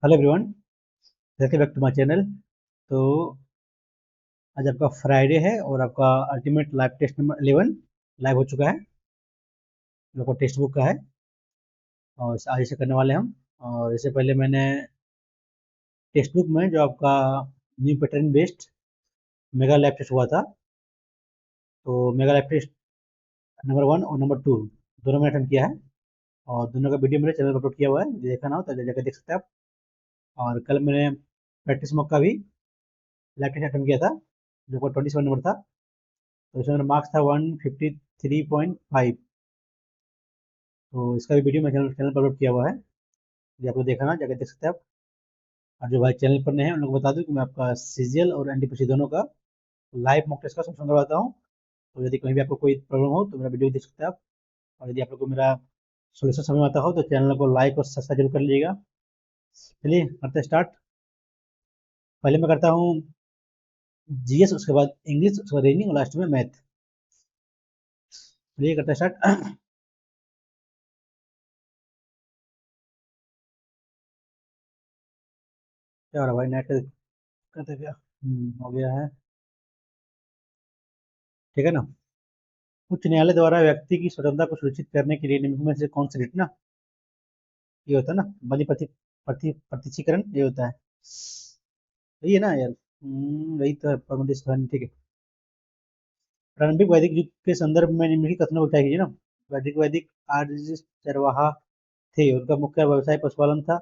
Hello everyone, welcome back to my channel. तो आज आपका फ्राइडे है और आपका ultimate live test number 11 live हो चुका है, जो आपका टेक्स्ट बुक का है। और आज इसे करने वाले हैं हम। और इससे पहले मैंने टेक्स्ट बुक में जो आपका new pattern based mega lab test हुआ था, तो मेगा लैब टेस्ट नंबर 1 और नंबर 2 दोनों में अटेम्प्ट किया है। और दोनों का वीडियो मेरे चैनल पर अपलोड किया हुआ है, यदि देखा ना हो तो जाकर देख सकते हैं आप। और कल मैंने प्रैक्टिस मॉक का भी लैब टेस्ट अटेम्प्ट किया था, जो को 27 नंबर था। तो इसमें मेरा मार्क्स था 153.5। तो इसका भी वीडियो मैं चैनल चैनल पर अपलोड किया हुआ है, यदि आप लोग देखा ना जाकर देख सकते हैं आप। और जो भाई चैनल पर नए हैं उन लोगों को बता दूं कि मैं आपका सीजीएल और एनटीपीसी दोनों का लाइव मॉक टेस्ट का सॉल्यूशन करवाता हूँ। तो यदि कहीं भी आपको कोई प्रॉब्लम हो तो मेरा वीडियो देख सकते हैं आप। और यदि आप लोग को मेरा सोल्यूशन समझ में आता हो तो चैनल को लाइक और सब्सक्राइब जरूर कर लीजिएगा। चलिए करते हैं स्टार्ट। पहले मैं करता हूँ जीएस, उसके बाद इंग्लिश, उसके बाद रीजनिंग और लास्ट में मैथ। चलिए करते हैं स्टार्ट। क्या हो रहा है भाई, नेट का दिक्कत है क्या? हो गया है, ठीक है ना। उच्च न्यायालय द्वारा व्यक्ति की स्वतंत्रता को सुनिश्चित करने के लिए निम्नलिखित में से कौन सी रिट ना, ये होता है ना, बलि प्रतिशीकरण, ये होता है। वही है ना यार। वही तो है परमदेश, ठीक है। प्रारंभिक वैदिक युग के संदर्भ में निम्नलिखित कथनों को क्या कीजिए ना। वैदिक वैदिक आर्य चरवाहा थे, उनका मुख्य व्यवसाय पशुपालन था।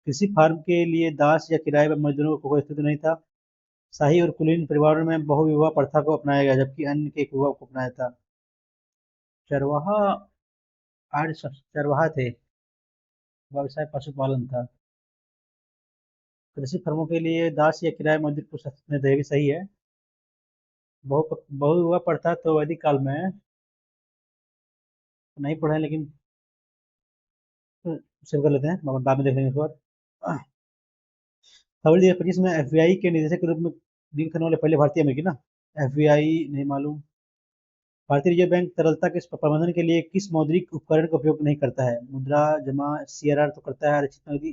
कृषि फार्म के लिए दास या किराए पर मजदूरों को कोई अस्तित्व नहीं था। शाही और कुलीन परिवारों में बहुविवाह प्रथा को अपनाया गया, जबकि अन्य के एक विवाह को अपनाया था। चरवाहा, चरवाहा थे, व्यवसाय पशुपालन था। कृषि फर्मों के लिए दास या किराए मजदूर को सस्ते में देवी सही है। बहु हुआ पढ़ता तो वैदिक काल में नहीं पढ़ा है, लेकिन सेव कर लेते हैं, बाद में देख लेंगे इस बार। फरवरी 2025 में एफबीआई के निदेशक के रूप में नियुक्त होने वाले पहले भारतीय अमेरिकी ना। एफबीआई नहीं मालूम। भारतीय रिजर्व बैंक तरलता के प्रबंधन के लिए किस मौद्रिक उपकरण का उपयोग नहीं करता है? मुद्रा जमा, सीआरआर तो करता है, आरक्षित नकदी,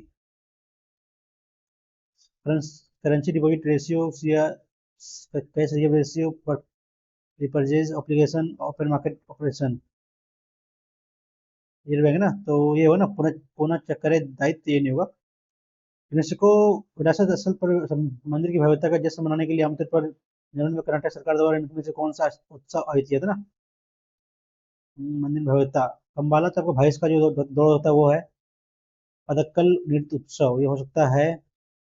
करेंसी डिपॉजिट रेशियो या cash reserve ratio, repurchase obligation, open market operation. ये रहेगा ना, तो ये हो ना पुनः पुनः चक्कर दायित्व, ये नहीं होगा। यूनेस्को विरासत स्थल पर मंदिर की भव्यता का जश्न मनाने के लिए आमतौर पर जनवरी में कर्नाटक सरकार द्वारा इनमें से कौन सा उत्सव आयोजित किया था ना। मंदिर में भव्यता, खम्बाला तो आपको भैंस का जो दौड़ होता है वो है। पदक्कल नृत्य उत्सव, ये हो सकता है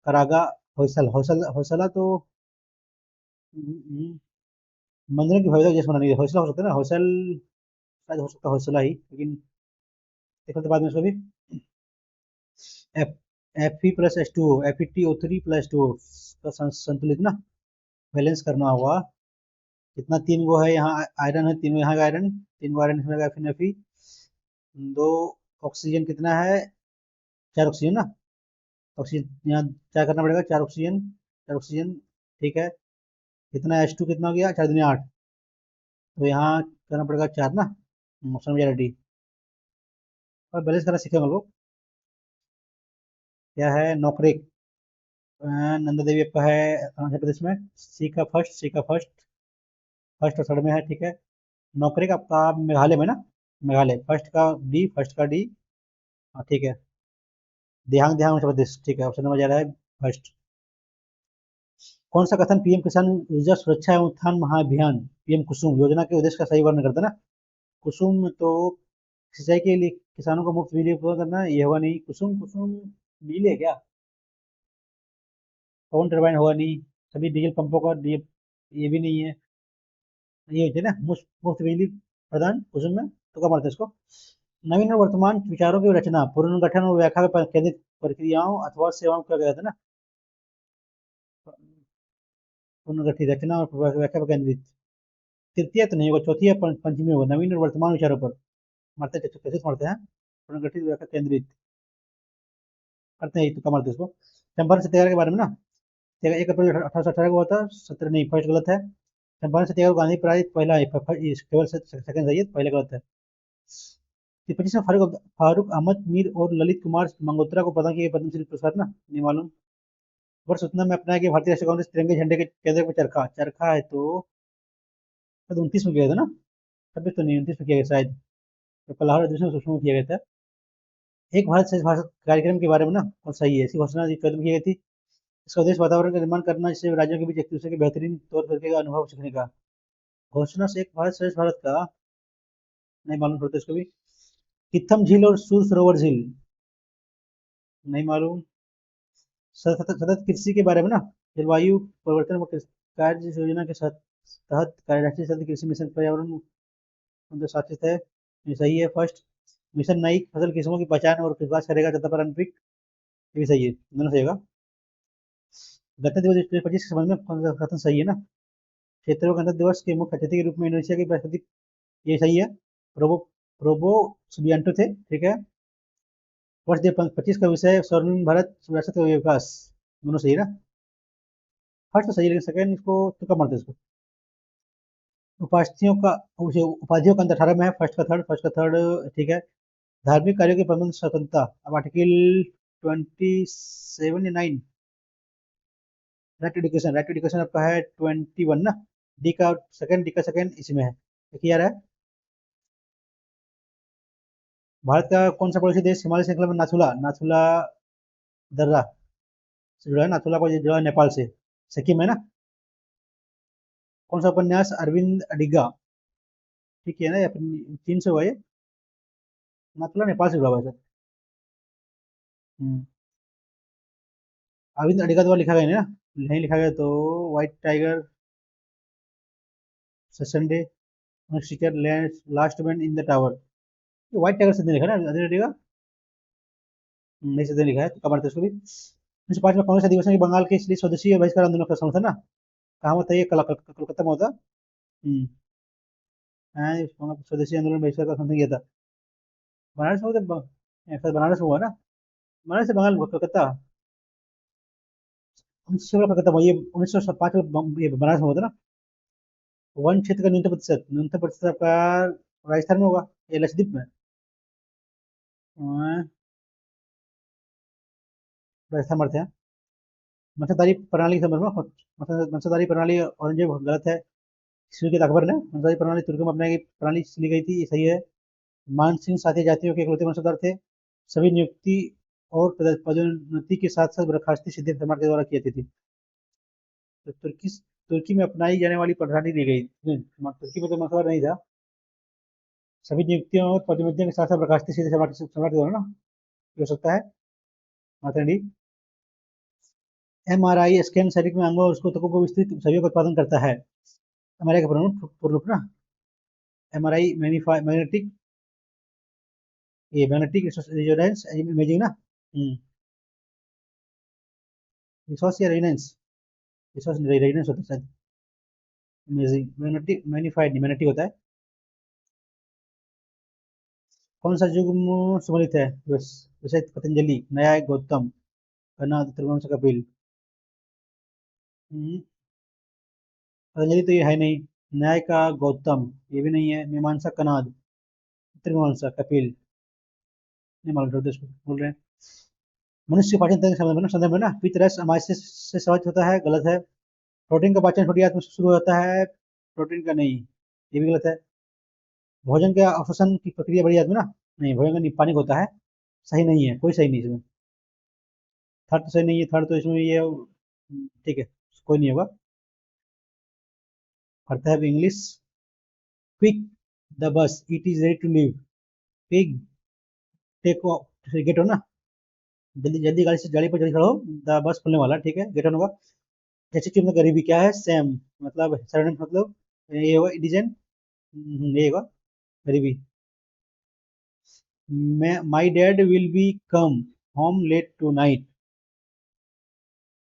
करागा हौसला तो मंदिर की भव्यता का जश्न मनाने के लिए हौसला हो सकता है ना, हौसल शायद हो सकता है हौसला ही, लेकिन देखो तो बाद में इसको भी। F F E plus H two, F E T O three plus two का संतुलित ना, बैलेंस करना होगा। कितना, तीन वो है यहाँ आयरन है, तीन यहाँ का आयरन, तीन को आयरन इसमें फिर एफ ई। दो ऑक्सीजन कितना है, चार ऑक्सीजन ना। ऑक्सीजन यहाँ क्या करना पड़ेगा, चार ऑक्सीजन, चार ऑक्सीजन, ठीक है। कितना एच टू कितना हो गया, चार दिन 8। तो यहाँ करना पड़ेगा चार ना, मौसम रेडी। और बैलेंस करना सीखेंगे हम लोग। क्या है, नौकरेक, नंदा देवी आपका है आंध्र प्रदेश में। सी का फर्स्ट, फर्स्ट और थर्ड में है, ठीक है। नौकरेक आपका मेघालय में ना, मेघालय फर्स्ट का डी, फर्स्ट का डी, हाँ ठीक है। देहांग, देहांग उत्तर प्रदेश, ठीक है, ऑप्शन नंबर जा रहा है फर्स्ट। कौन सा कथन पीएम किसान ऊर्जा सुरक्षा एवं उत्थान महाअभियान, पीएम कुसुम योजना के उद्देश्य का सही वर्णन करता है ना। कुसुम तो सिंचाई के लिए किसानों को मुफ्त बिजली उपलब्ध करना, ये होगा नहीं। कुसुम, कुसुम बिजली है क्या? पवन टर्बाइन होगा नहीं। सभी डीजल पंपों का ये भी नहीं है। ये होते हैं ना मुफ्त मुफ्त बिजली प्रदान कुसुम में, तो क्या मारते हैं इसको। नवीन और वर्तमान विचारों की रचना, पुनर्गठन और व्याख्या पर केंद्रित प्रक्रियाओं अथवा सेवाओं को क्या कहते हैं ना। पुनर्गठित रचना और व्याख्या पर केंद्रित। तृतीय तो नहीं होगा, चौथी या पंचमी होगा। नवीन और वर्तमान विचारों पर मारते हैं, कैसे मारते हैं, पुनर्गठित व्याख्या केंद्रित करते हैं, तो क्या मारते हैं इसको। चंपारण सत्याग्रह के बारे में ना, 1 अप्रैल 1818 को हुआ था, 17 नहीं, फर्स्ट गलत है। चंपारण सत्याग्रह गांधी प्रायित पहला है, केवल सेकंड सही है, पहले गलत है। 25 में फारूक अहमद मीर और ललित कुमार मंगोत्रा को प्रदान किया गया पद्मश्री पुरस्कार ना, नहीं मालूम। वर्ष उतना में अपनाया गया भारतीय राष्ट्रीय कांग्रेस तिरंगे झंडे के केंद्र पर चरखा, चरखा है तो शायद 29 में किया था ना, 26 तो नहीं, 29 में किया गया शायद, तो कलाहौर अधिवेशन में सूक्ष्म में किया गया था। एक भारत श्रेष्ठ भारत कार्यक्रम के बारे में ना और सही है, ऐसी घोषणा कदम की गई थी। इसका उद्देश्य वातावरण का निर्माण करना, जिससे राज्यों के बीच एक दूसरे के बेहतरीन तौर तरीके का अनुभव सीखने का। घोषणा से एक भारत श्रेष्ठ भारत का नहीं मालूम पड़ता इसको भी। कित्थम झील और सूर सरोवर झील, नहीं मालूम। सतत सतत कृषि के बारे में ना, जलवायु परिवर्तन व कार्य योजना के तहत राष्ट्रीय सतत कृषि मिशन पर्यावरण उनसे शासित है, ये सही है फर्स्ट। मिशन नई फसल किस्मों की पहचान और विकास करेगा तथा पारंपरिक, ये भी सही है, दोनों सही होगा। गणतंत्र दिवस 25 के संबंध में कौन सा कथन सही है ना, क्षेत्रीय गणतंत्र दिवस के मुख्य अतिथि के रूप में इंडोनेशिया के राष्ट्रपति, ये सही है, प्रोबो प्रोबो सुबियांटो थे, ठीक है। वर्ष 25 का विषय स्वर्णिम भारत विरासत व विकास, दोनों सही है ना। फर्स्ट तो सही है, लेकिन सेकंड इसको तुक्का मारते हैं इसको। उपाधियों का अंत 18 में है, फर्स्ट का थर्ड, ठीक है। धार्मिक कार्यों की प्रबंध स्वतंत्रता, अब आर्टिकल 27 या 9, राइट टू एजुकेशन आपका है 21 ना, डी का सेकंड इसमें है, देखिए यार है। भारत का कौन सा पड़ोसी देश हिमालय श्रृंखला में नाथुला नाथुला दर्रा से जुड़ा है, नाथुला को जुड़ा है नेपाल से, सिक्किम है ना। कौन सा उपन्यास अरविंद अडिगा, ठीक है ना, या फिर चीन से हुआ ये, नाथुला नेपाल से जुड़ा हुआ है सर। अरविंद अडिगा द्वारा लिखा गया है ना, नहीं लिखा गया तो white tiger, Sunday, Sikar, last man in the tower, ये व्हाइट टाइगर से नहीं लिखा ना अरविंद अडिगा, नहीं से लिखा है तो कमर उसको भी। 1905 में कांग्रेस अधिवेशन में बंगाल के इसलिए स्वदेशी बहिष्कार आंदोलन का समर्थन ना, कहाँ होता है ये, कोलकाता में होता। हम्म, हाँ, स्वदेशी आंदोलन बहिष्कार का समर्थन किया था। बनारस में शायद बनारस में हुआ ना, बनारस से बंगाल कोलकाता, 1906 कोलकाता में, ये 1905 में ये बनारस में होता ना। वन क्षेत्र का न्यूनतम प्रतिशत आपका राजस्थान में होगा या लक्षद्वीप में, राजस्थान में हैं। मनसादारी प्रणाली के संदर्भ में, मनसादारी प्रणाली औरंगजेब गलत है, शुरू की अकबर ने मनसादारी प्रणाली तुर्की में अपनाने की प्रणाली ली गई थी, ये सही है। मान सिंह साथी जातियों के इकलौते वंशधर थे, सभी नियुक्ति और पदोन्नति के साथ साथ बर्खास्ती सीधे समाज के द्वारा की जाती थी। तो तुर्की में अपनाई जाने वाली प्रणाली दी गई, तुर्की में तो मसला नहीं था, सभी नियुक्तियों और पदोन्नतियों के साथ साथ बर्खास्ती सीधे सम्राट के द्वारा ना, ये हो सकता है। मात्रा डी। एमआरआई स्कैन शरीर में अंगों और उसको तकों को विस्तृत छवियों का उत्पादन करता है। एमआरआई का पूर्ण रूप ना, एमआरआई मैग्नेटिक, ये मैग्नेटिक रेजोनेंस इमेजिंग ना, रिसोर्स या रेजोनेंस, रिसोर्स रेजोनेंस होता है शायद, इमेजिंग मैग्नेटिक मैग्नीफाइड मैग्नेटिक होता है। कौन सा युग्म सम्मिलित है, वैसे पतंजलि, न्याय गौतम, कनद, त्रिवंश कपिल। हम्म, पतंजलि तो ये है नहीं, न्याय का गौतम ये भी नहीं है, मीमांसा कनाद, त्रिवंश कपिल, नहीं मालूम था इसको बोल रहे हैं। मनुष्य के पाचन तंत्र के संदर्भ में ना, पित्त रस अमाशय से समाप्त होता है, गलत है। प्रोटीन का पाचन छोटी आंत में शुरू होता है, प्रोटीन का नहीं, ये भी गलत है। भोजन के अवशोषण की प्रक्रिया बड़ी आदमी ना, नहीं, भोजन का निपानिक होता है, सही नहीं है, कोई सही नहीं इसमें। थर्ड तो सही नहीं है, थर्ड तो इसमें ये ठीक है, कोई नहीं होगा। पढ़ता है English. Quick the bus, it is ready to leave, pig take gate हो ना, जल्दी जल्दी गाड़ी पर जल्दी चढ़ो, द बस खुलने वाला, ठीक है, गेट ऑन होगा। जैसे कि मतलब गरीबी क्या है, सेम, मतलब सरनेम, मतलब ये होगा इंडिजन, ये होगा गरीबी। मैं my dad will be come home late tonight,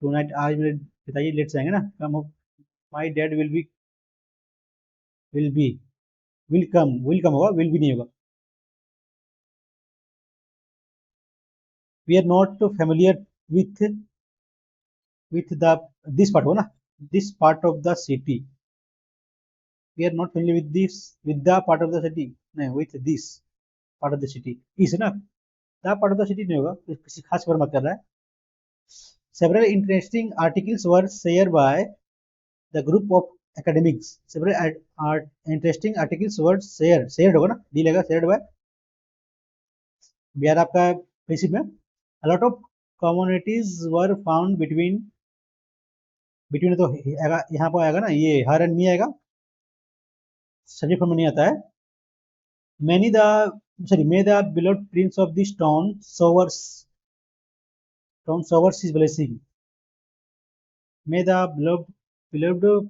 tonight आज मेरे पिताजी लेट से आएंगे ना, कम हो, my dad will be, will come होगा, विल भी नहीं होगा। We are not familiar with the this part हो ना, this part of the city, we are not familiar with this, with the part of the city, नहीं, with this, part of the city is ना, the part of the city नहीं होगा, किसी खास पर मत कर रहा है। Several interesting articles were share by the group of academics, several interesting articles were shared होगा ना, डी लेगा shared by, बिहार आपका बेसिक में a lot of communities were found between, तो आएगा यहाँ पर आएगा ना, ये हर एंड मी आएगा, सब्जेक्ट फॉर्म में नहीं आता है। many the may the beloved prince of this town showers his blessing, may the beloved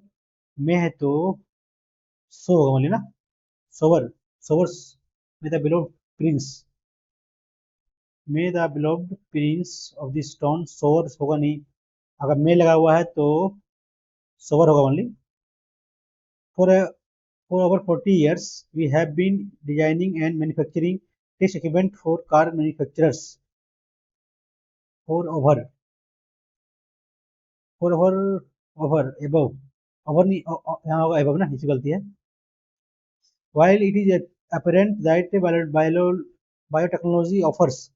में है तो सो होगा बोलिए ना, सोवर्स may the beloved prince, may the beloved prince of this town showers होगा नहीं, अगर मे लगा हुआ है तो सोवर होगा only. For over 40 years, we have been designing and manufacturing test equipment for car manufacturers. For over above, over नहीं यहाँ होगा above ना, इसी गलती है। While it is apparent that biotechnology offers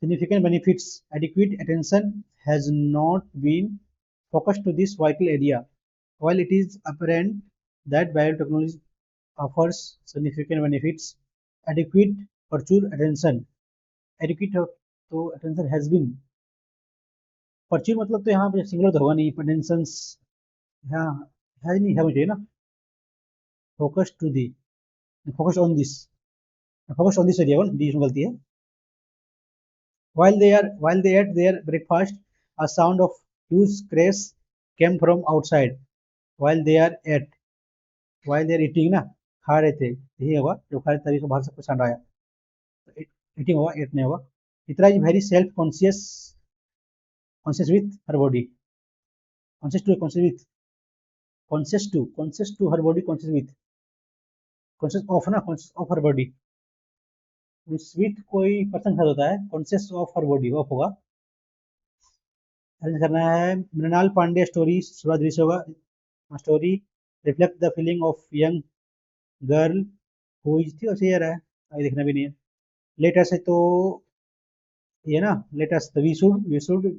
significant benefits, adequate attention has not been focused to this vital area. While it is apparent that biotechnology offers significant benefits, adequate pursued attention, adequate तो attention has been, pursued मतलब तो यहाँ पे singular तो होगा नहीं, attentions हाँ है नहीं, है मुझे ना, focus to the, focus on this, focus on this area one, D इसमें गलती है। While they ate their breakfast, a sound of huge crash came from outside. While they are eating ना, खा रहे थे, यही होगा, जो खा रहे तभी से बाहर से कुछ साउंड आया, ईटिंग होगा, एट नहीं होगा। इतना is very self conscious with her body, conscious to her body, conscious of ना, conscious of her body, with कोई पर्सन खड़ा होता है, conscious of her body of होगा। अरेंज करना है मृणाल पांडे स्टोरी, थोड़ा दृश्य होगा, story reflect the feeling of young girl who is थी, और है अभी देखना भी नहीं है। लेटेस्ट है तो ये ना, latest we should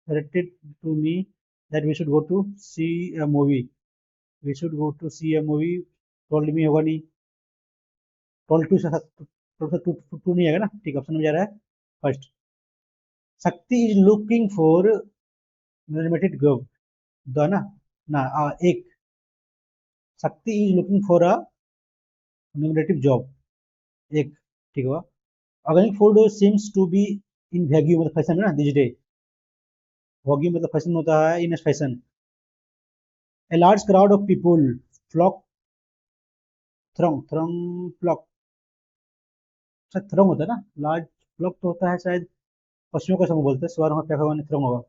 suggested to me that we should go to see a movie, told me होगा नहीं, told to नहीं आएगा ना, ठीक, ऑप्शन में जा रहा है first. Shakti is looking for limited job, द ना एक, Shakti is looking for a nominative job, एक, ठीक हुआ। Organic food seems to be in vogue मतलब फैशन में ना दिस डे, वैग्यू मतलब फैशन होता है, in fashion. A large crowd of people flock, throng flock, शायद थ्रंग होता है ना, लार्ज फ्लॉक तो होता है शायद पशुओं का समूह बोलते हैं, सवार होगा क्या होगा, थ्रंग होगा,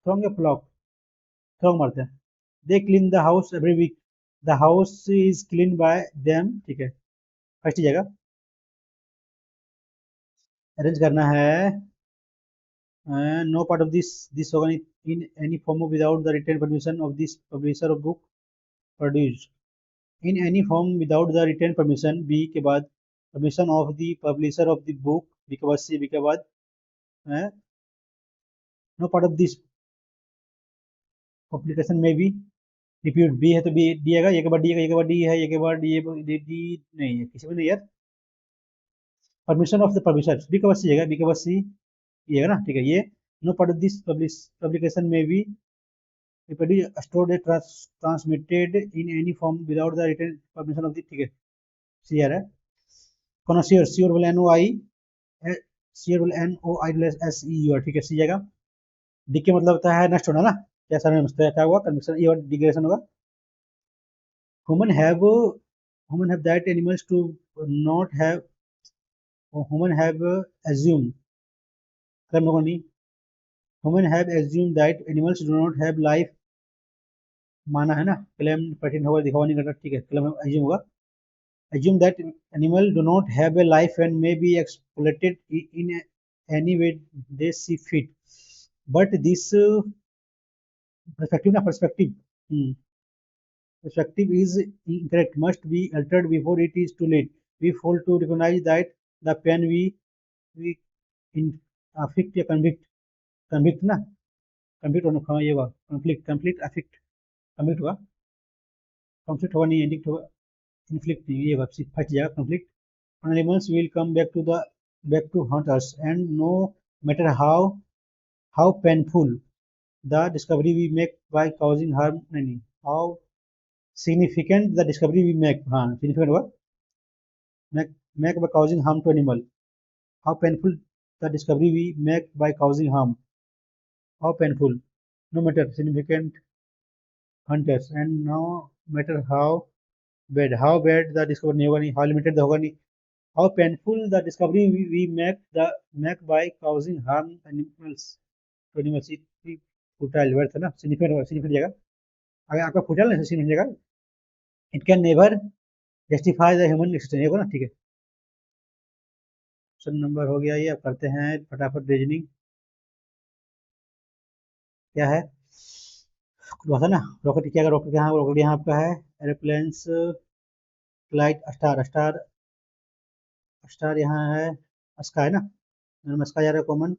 थ्रंग या फ्लॉक, थ्रंग मारते हैं। They clean the house every week, the house is clean by them, ठीक है, फर्स्ट जगह। अरेंज करना है, नो पार्ट ऑफ दिस होगा in any form without the written permission of this publisher of book produced, in any form without the written permission, B के बाद permission of the publisher of the book, B के बाद C, B के बाद no part of this publication में भी repute, B है तो बी डी आएगा, ये के बाद डी है, ये के बाद डी है, ये के बाद ये डी नहीं है, किसी में नहीं यार। Permission of the publisher, B के बाद सी है, बी के बाद सी, ये है ना, ठीक है। ये no part of this publication में भी stored transmitted in any form without the written permission of the, ठीक है, सी आ रहा है। कॉनोसियर, सी और एन ओ आई, सी और N O I S E U, ठीक है, सी जाएगा। डी के मतलब होता है नष्ट होना ना, क्या सारे नष्ट है, क्या हुआ कन्विक्शन, ये डिग्रेडेशन होगा। Human have that animals to not have, human have assumed, कर्म होगा नहीं, human have assumed that animals do not have life, माना है ना, क्लेम कठिन होगा, दिखावा नहीं करता, ठीक है, क्लेम assume होगा। assume that animal do not have a life and may be exploited in any way they see fit, but this perspective, Perspective is incorrect, must be altered before it is too late. We fail to recognize that the pain we in afflict या convict ना convict होना हाँ ये हुआ conflict afflict convict होगा conflict होगा नहीं addict होगा inflict नहीं ये होगा फट जाएगा conflict. Animals will come back to haunt us, and no matter how painful the discovery we make by causing harm नहीं how significant the discovery we make हाँ significant हुआ make by causing harm to animal. How painful the discovery we make by causing harm. How painful. No matter significant hunters and no matter how bad the discovery नहीं होगा नहीं how limited the होगा नहीं how painful the discovery we make by causing harm animals to animals. Futile worth है ना significant जगह अगर आपका फुटाइल ना significant जगह it can never justify the human existence होगा ना ठीक है. ऑप्शन नंबर हो गया ये. अब करते हैं फटाफट रीजनिंग. क्या है था ना रॉकेट क्या रॉकेट यहाँ आपका है एरोप्लेन्स फ्लाइट स्टार यहाँ है स्काई ना दोनों में स्काई जा रहा है कॉमन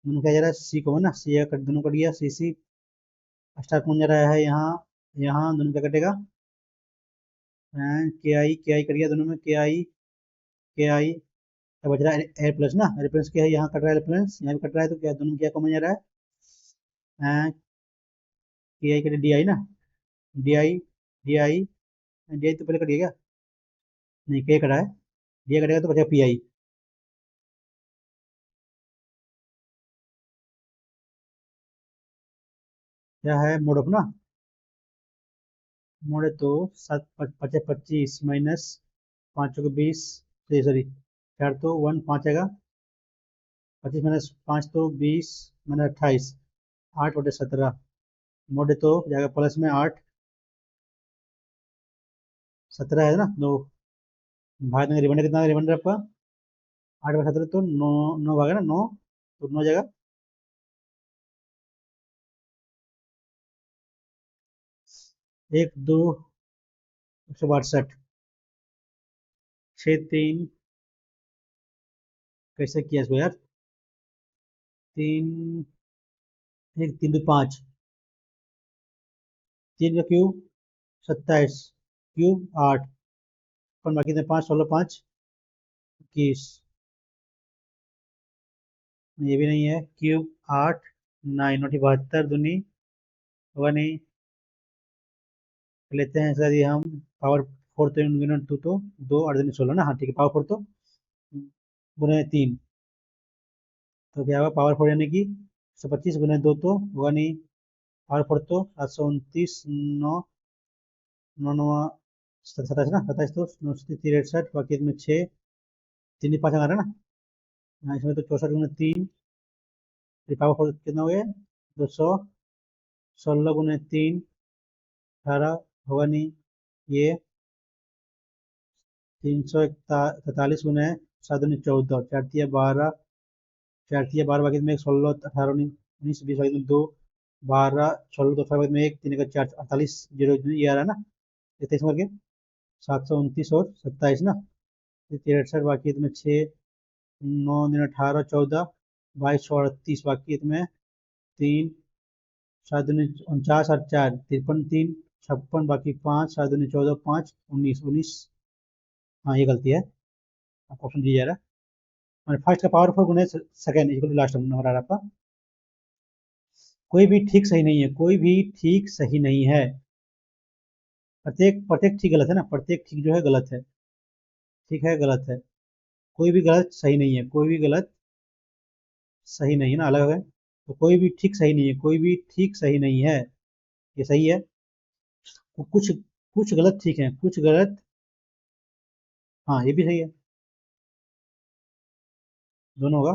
दोनों क्या जा रहा है सी कॉमन ना सी दोनों कट गया सी सी स्टार कौन जा रहा है यहाँ यहाँ दोनों क्या कटेगा के आई कट गया दोनों में के आई क्या बच रहा है एयर प्लस ना एयरप्लेन्स क्या है यहाँ कट रहा है एयरप्लेन्स यहाँ भी कट रहा है तो क्या दोनों क्या कॉमन जा रहा है के आई कटे डी आई ना D I D I D I तो पहले कट गया क्या नहीं के कटा है डी कटेगा तो बचेगा पी आई. क्या है मोड अपना मोड है तो 7 25 माइनस 5 को 20 सॉरी 4 तो 1 5 आएगा 25 माइनस 5 तो 20 माइनस 28 8/17 मोड है तो जाएगा प्लस में 8 17 है ना 2 भाग देंगे रिमाइंडर कितना रिमाइंडर आपका 8/17 तो 9 9 भागा ना 9 तो 9 जाएगा 1 2 162 6 3 कैसे किया इसको यार 3 1 3 2 5 3 का क्यूब 27 क्यूब 8 अपन बाकी 5 16 5 21 ये भी नहीं है क्यूब 8 9 नोटी 72 दूनी होगा नहीं लेते हैं सर ये हम पावर 4 तो गुना 2 तो 2 8 दूनी 16 ना हाँ ठीक है पावर 4 तो गुना 3 तो क्या होगा पावर 4 यानी कि 125 गुना 2 तो होगा नहीं पावर 4 तो 729 9 9 9 27 ना 27 तो 9 बाकी इसमें 6 3 5 आ रहा है ना हाँ इसमें तो 64 गुना 3 पावर 4 कितना हो गया 200 16 गुना 3 18 होगा नहीं ये 343 गुना 7 14 4 बाकी में 16 18 19 20 बाकी में 2 12 16 2 बाकी में 1 3 का 4 48 जीरो ये आ रहा है ना 23 करके 729 और 27 ना 63 बाकी में 6 9 दिन 18 14 22 38 बाकी में 3 7 49 और 4 53 3 56 बाकी 5 7 14 5 19 हाँ ये गलती है आपको ऑप्शन दिया जा रहा है और फर्स्ट का पावर 4 गुना second equal to last number आ रहा है आपका. कोई भी ठीक सही नहीं है कोई भी ठीक सही नहीं है प्रत्येक ठीक गलत है ना प्रत्येक ठीक जो है गलत है ठीक है गलत है कोई भी गलत सही नहीं है कोई भी गलत सही नहीं है ना अलग है तो कोई भी ठीक सही नहीं है कोई भी ठीक सही नहीं है ये सही है कुछ कुछ गलत ठीक है कुछ गलत हाँ ये भी सही है दोनों होगा.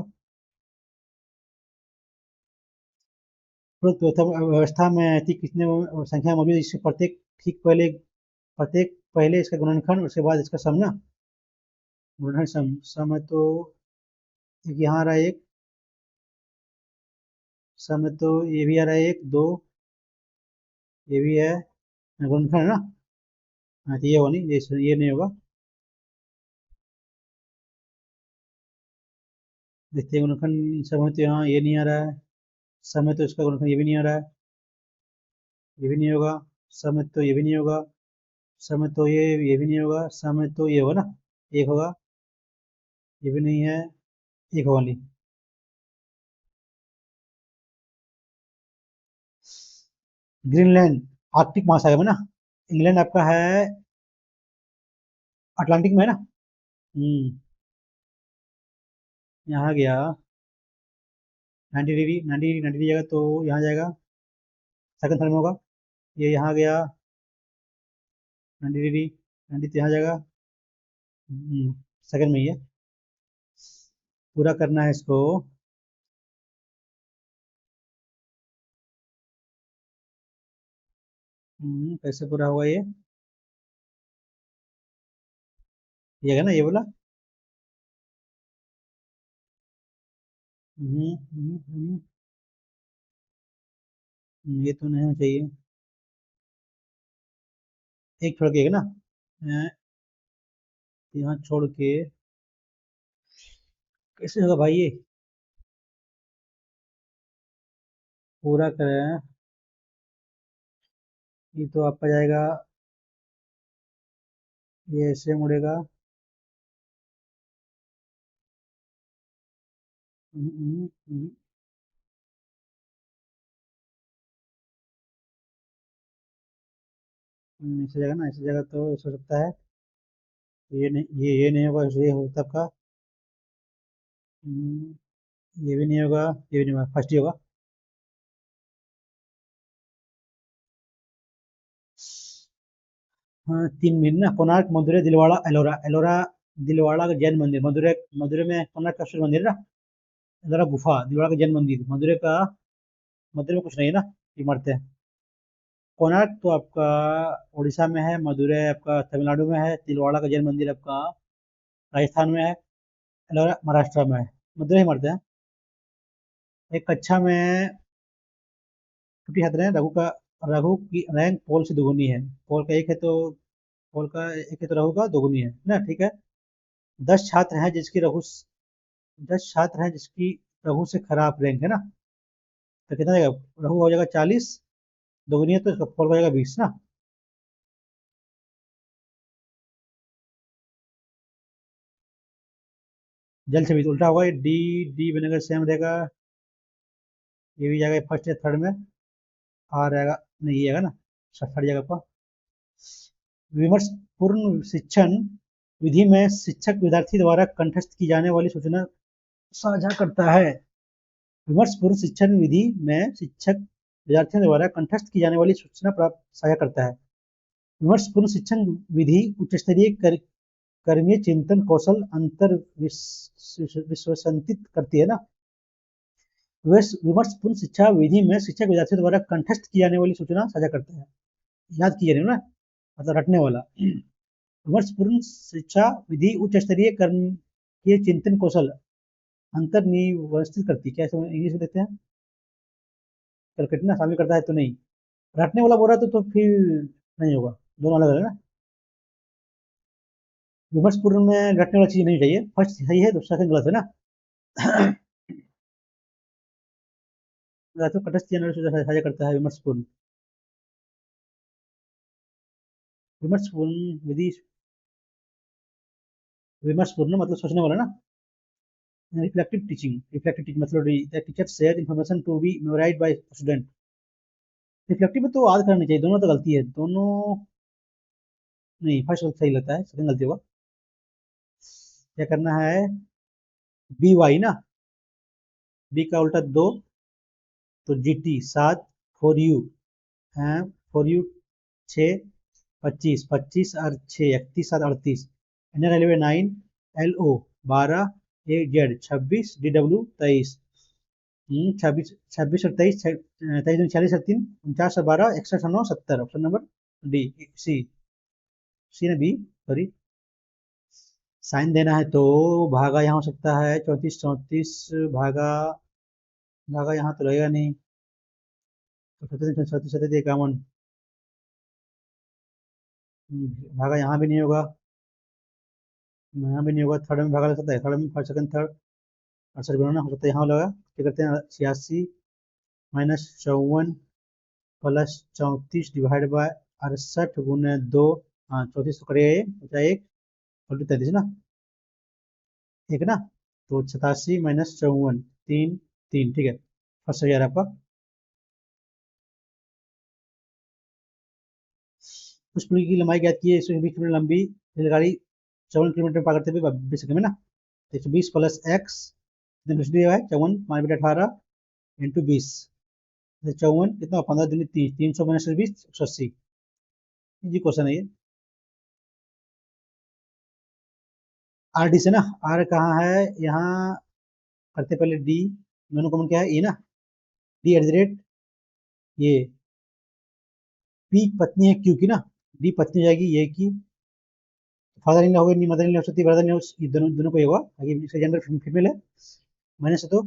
प्रथम व्यवस्था में ऐसी कितने संख्या मौजूद है इससे प्रत्येक पहले इसका गुणनखंड उसके बाद इसका सम ना गुणनखंड सम है तो एक यहाँ आ रहा है एक सम है तो ये भी आ रहा है एक दो ये भी है गुणनखंड है ना। हाँ तो ये होगा नहीं, ये नहीं होगा। देखते हैं गुणनखंड समय तो यहाँ ये नहीं आ रहा है। समय तो इसका गुणनखंड ये भी नहीं आ रहा है। ये भी नहीं होगा। समय तो ये भी नहीं होगा। समय तो ये भी नहीं होगा। समय तो ये होगा ना, एक होगा। ये भी नहीं है। एक होगा नहीं। ग्रीनलैंड आर्कटिक महासागर में ना। इंग्लैंड आपका है अटलांटिक में है ना। यहाँ गया 90 डिग्री, 90 डिग्री जाएगा तो यहाँ जाएगा, सेकंड थर्ड में होगा। ये यहाँ गया 90 डिग्री, 90 तो यहाँ जाएगा, सेकंड में ही है। पूरा करना है इसको। कैसे पूरा होगा ये है ना, ये बोला। हम्म, हम्म, ये तो नहीं होना चाहिए। एक छोड़ के है ना। अ, यहाँ छोड़ के कैसे होगा भाई ये। पूरा करें। ये तो आपका जाएगा, ये ऐसे मुड़ेगा। हम्म, हम्म, ऐसे जगह ना, ऐसी जगह तो ऐसा हो सकता है। ये नहीं, ये नहीं होगा, ये हो सकता आपका। ये भी नहीं होगा। ये भी नहीं होगा, फर्स्ट ही होगा। हाँ, 3 मील ना, कोणार्क, मदुरै, दिलवाड़ा, एलोरा। एलोरा दिलवाड़ा का जैन मंदिर, मदुरै। मदुरै में कोणार्क का सूर्य मंदिर है ना। एलोरा गुफा, दिलवाड़ा का जैन मंदिर, मदुरै का। मदुरै में कुछ नहीं है ना, इमारतें। कोणार्क तो आपका उड़ीसा में है, मदुरै आपका तमिलनाडु में है, तिलवाड़ा का जैन मंदिर आपका राजस्थान में है, एलोरा महाराष्ट्र में है। मदुरै ही इमारतें हैं। एक कक्षा में 50 छात्र हैं। रघु की रैंक पोल से दोगुनी है। पोल का एक है तो पोल का एक है तो रघु का दोगुनी है ना, ठीक है। 10 छात्र हैं जिसकी रघु 10 छात्र हैं जिसकी रघु से खराब रैंक है ना। तो कितना जाएगा, रघु हो जाएगा 40, दोगुनी है तो इसका पोल हो जाएगा 20 ना। जल से भी तो उल्टा होगा, ये डी। डी बनेगा सेम रहेगा। ये भी जाएगा फर्स्ट या थर्ड में। आ रहेगा, नहीं ये आएगा ना, थर्ड जगह पर। विमर्श पूर्ण शिक्षण विधि में शिक्षक विद्यार्थी द्वारा कंठस्थ की जाने वाली सूचना साझा करता है। विमर्श पूर्ण शिक्षण विधि में शिक्षक विद्यार्थियों द्वारा कंठस्थ की जाने वाली सूचना प्राप्त साझा करता है। विमर्श पूर्ण शिक्षण विधि उच्च स्तरीय कर्मीय चिंतन कौशल अंतर विश्वसंतित करती है ना। विमर्श पूर्ण शिक्षा विधि में शिक्षक विद्यार्थियों द्वारा कंठस्थ की जाने वाली सूचना साझा करता है। याद किए ना, मतलब रटने वाला। विमर्श पूर्ण शिक्षा विधि उच्च स्तरीय कर्म के चिंतन कौशल अंतर्निवस्थित करती है। क्या इसको इंग्लिश में देते हैं, कलकत्ता शामिल करता है तो नहीं। रटने वाला बोल रहा तो फिर नहीं होगा, दोनों अलग अलग है ना। विमर्श पूर्ण में रटने वाली चीज नहीं चाहिए, फर्स्ट सही है दूसरा सेकंड गलत है ना। तो कंठस्थ की जाने वाली सूचना साझा करता है विमर्श पूर्ण। विमर्श पूर्ण विधि, विमर्श पूर्ण मतलब सोचने वाला ना। रिफ्लेक्टिव टीचिंग मतलब the teacher share information to be memorized by student. Reflective में तो याद करनी चाहिए, दोनों तो गलती है दोनों। नहीं, फर्स्ट सही लगता है, सेकंड गलती होगा। क्या करना है, बी वाई ना। बी का उल्टा दो, तो जी टी 7, फॉर यू है, फॉर यू 6, 25, 25 और 6, 31 और 38। एन रेलवे 9, एल ओ 12, ए जेड 26, डी डब्ल्यू 23। 26, 26 और 23, 23 40 और 3 49 और 12 61 और 9 70। ऑप्शन नंबर डी, सी। सी ना, बी, सॉरी। साइन देना है तो भागा यहाँ हो सकता है 34 34, भागा, भागा यहाँ तो रहेगा नहीं। तो 37 37 37 51। भागा यहाँ भी नहीं होगा, यहाँ भी नहीं होगा, थर्ड में भागा लग सकता है, थर्ड में, फर्स्ट सेकंड थर्ड, अड़सठ गुना हो सकता है, यहाँ लगा। क्या करते हैं, 86 माइनस 54 प्लस 34 डिवाइड बाय 68 गुने 2, हाँ 34 तो करेगा ये, बचा एक, और 33 ना, एक ना, तो 87 माइनस 54, 3 3, ठीक है, फर्स्ट हो जा रहा है आपका। उस पुल की लंबाई ज्ञात की है, 120 किलोमीटर लंबी रेलगाड़ी 54 किलोमीटर पार करते हुए 22 सेकंड में ना, 120 प्लस एक्स, कितने कुछ दिया है, 54 5 बटा 18 इंटू 20, 54 कितना, 15 दूनी 30, 300 माइनस 20, 180। जी क्वेश्चन है ये। आर डी से ना, आर कहाँ है, यहाँ करते पहले डी, दोनों कॉमन क्या है, ए ना, डी एट द रेट, ये पी पत्नी है क्यू की ना, डी पत्नी हो जाएगी ये की, फादर इन लॉ होगा, नहीं मदर इन लॉ हो सकती है, ब्रदर इन लॉ, ये दोनों दोनों को ही होगा, आगे इसका जेंडर फीमेल है, माइनस है तो